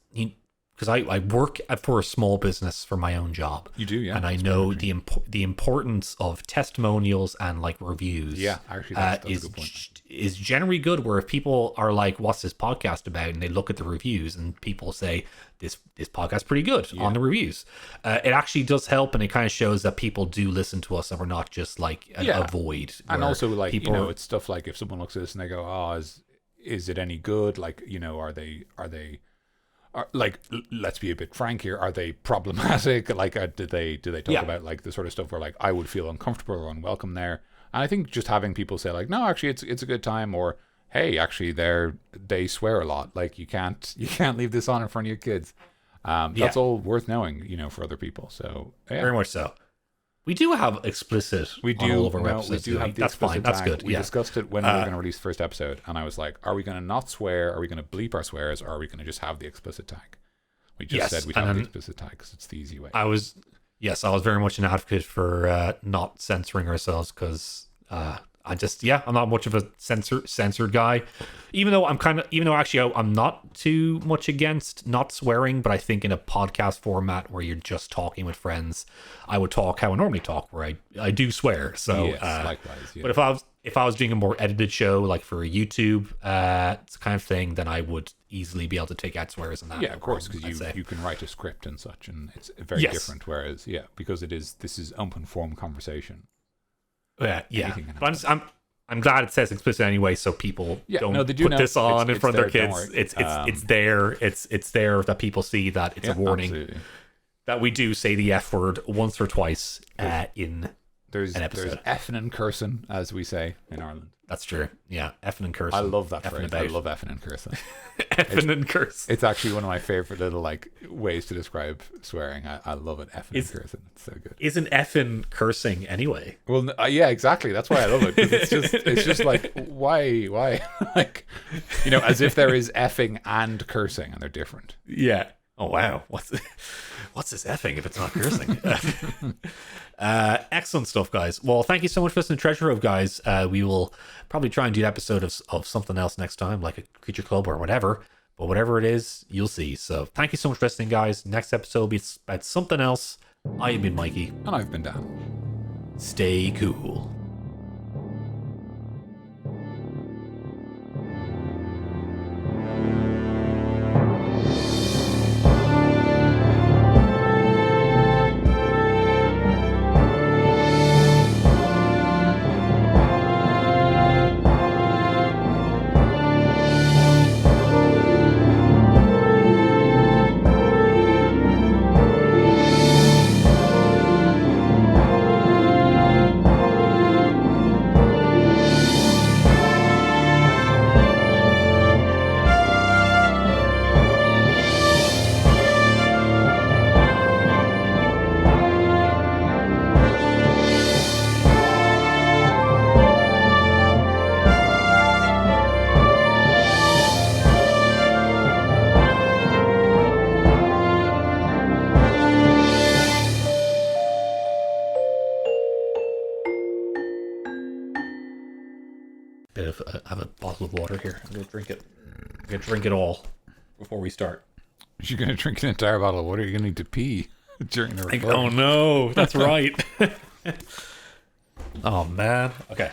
I work for a small business for my own job. You do, yeah. And I know the importance of testimonials and like reviews. Yeah, actually, that's a good point. Is generally good. Where if people are like, "What's this podcast about?" and they look at the reviews and people say, "This podcast's pretty good" on the reviews, it actually does help, and it kind of shows that people do listen to us and we're not just like a void. And also, like, people, it's stuff like if someone looks at this and they go, "Oh, is it any good?" Like, you know, are they like, let's be a bit frank here, are they problematic? Like, do they talk about like the sort of stuff where like I would feel uncomfortable or unwelcome there? And I think just having people say like, no, actually it's a good time, or hey, actually they swear a lot, like you can't leave this on in front of your kids. That's all worth knowing, you know, for other people. So very much so. We do have explicit on all of our episodes. We do have the that's fine. That's good. We discussed it when we were going to release the first episode, and I was like, are we going to not swear? Are we going to bleep our swears? Or are we going to just have the explicit tag? We just said we'd have the explicit tag because it's the easy way. I was very much an advocate for not censoring ourselves because I'm not much of a censored guy, even though actually I'm not too much against not swearing, but I think in a podcast format where you're just talking with friends, I would talk how I normally talk, where I do swear. So likewise. Yeah. But if I was doing a more edited show, like for a YouTube kind of thing, then I would easily be able to take out swears and that. Yeah, of course, because you can write a script and such, and it's very different. Whereas, because this is open form conversation. Yeah. But I'm glad it says explicit anyway, so people don't put this on in front of their kids. It's there. It's there that people see that it's a warning. Absolutely. That we do say the F word once or twice in an episode. There's effing and cursing, as we say in Ireland. That's true. Yeah, effing and cursing. I love that phrase. I love effing and cursing. Effing and cursing. It's actually one of my favorite little like ways to describe swearing. I love it. Effing and cursing. It's so good. Isn't effing cursing anyway? Well, yeah, exactly. That's why I love it. 'Cause it's just like why like, you know, as if there is effing and cursing and they're different. Yeah. Oh wow. What's this effing if it's not cursing? Excellent stuff, guys. Well, thank you so much for listening to Treasure Trove, guys. We will probably try and do an episode of something else next time, like a Creature Club or whatever. But whatever it is, you'll see. So thank you so much for listening, guys. Next episode will be about something else. I have been Mikey. And I've been Dan. Stay cool. I have a bottle of water here. I'm gonna drink it. I'm gonna drink it all before we start. You're gonna drink an entire bottle of water. You're gonna need to pee during the recording. Oh no, that's right. Oh man. Okay.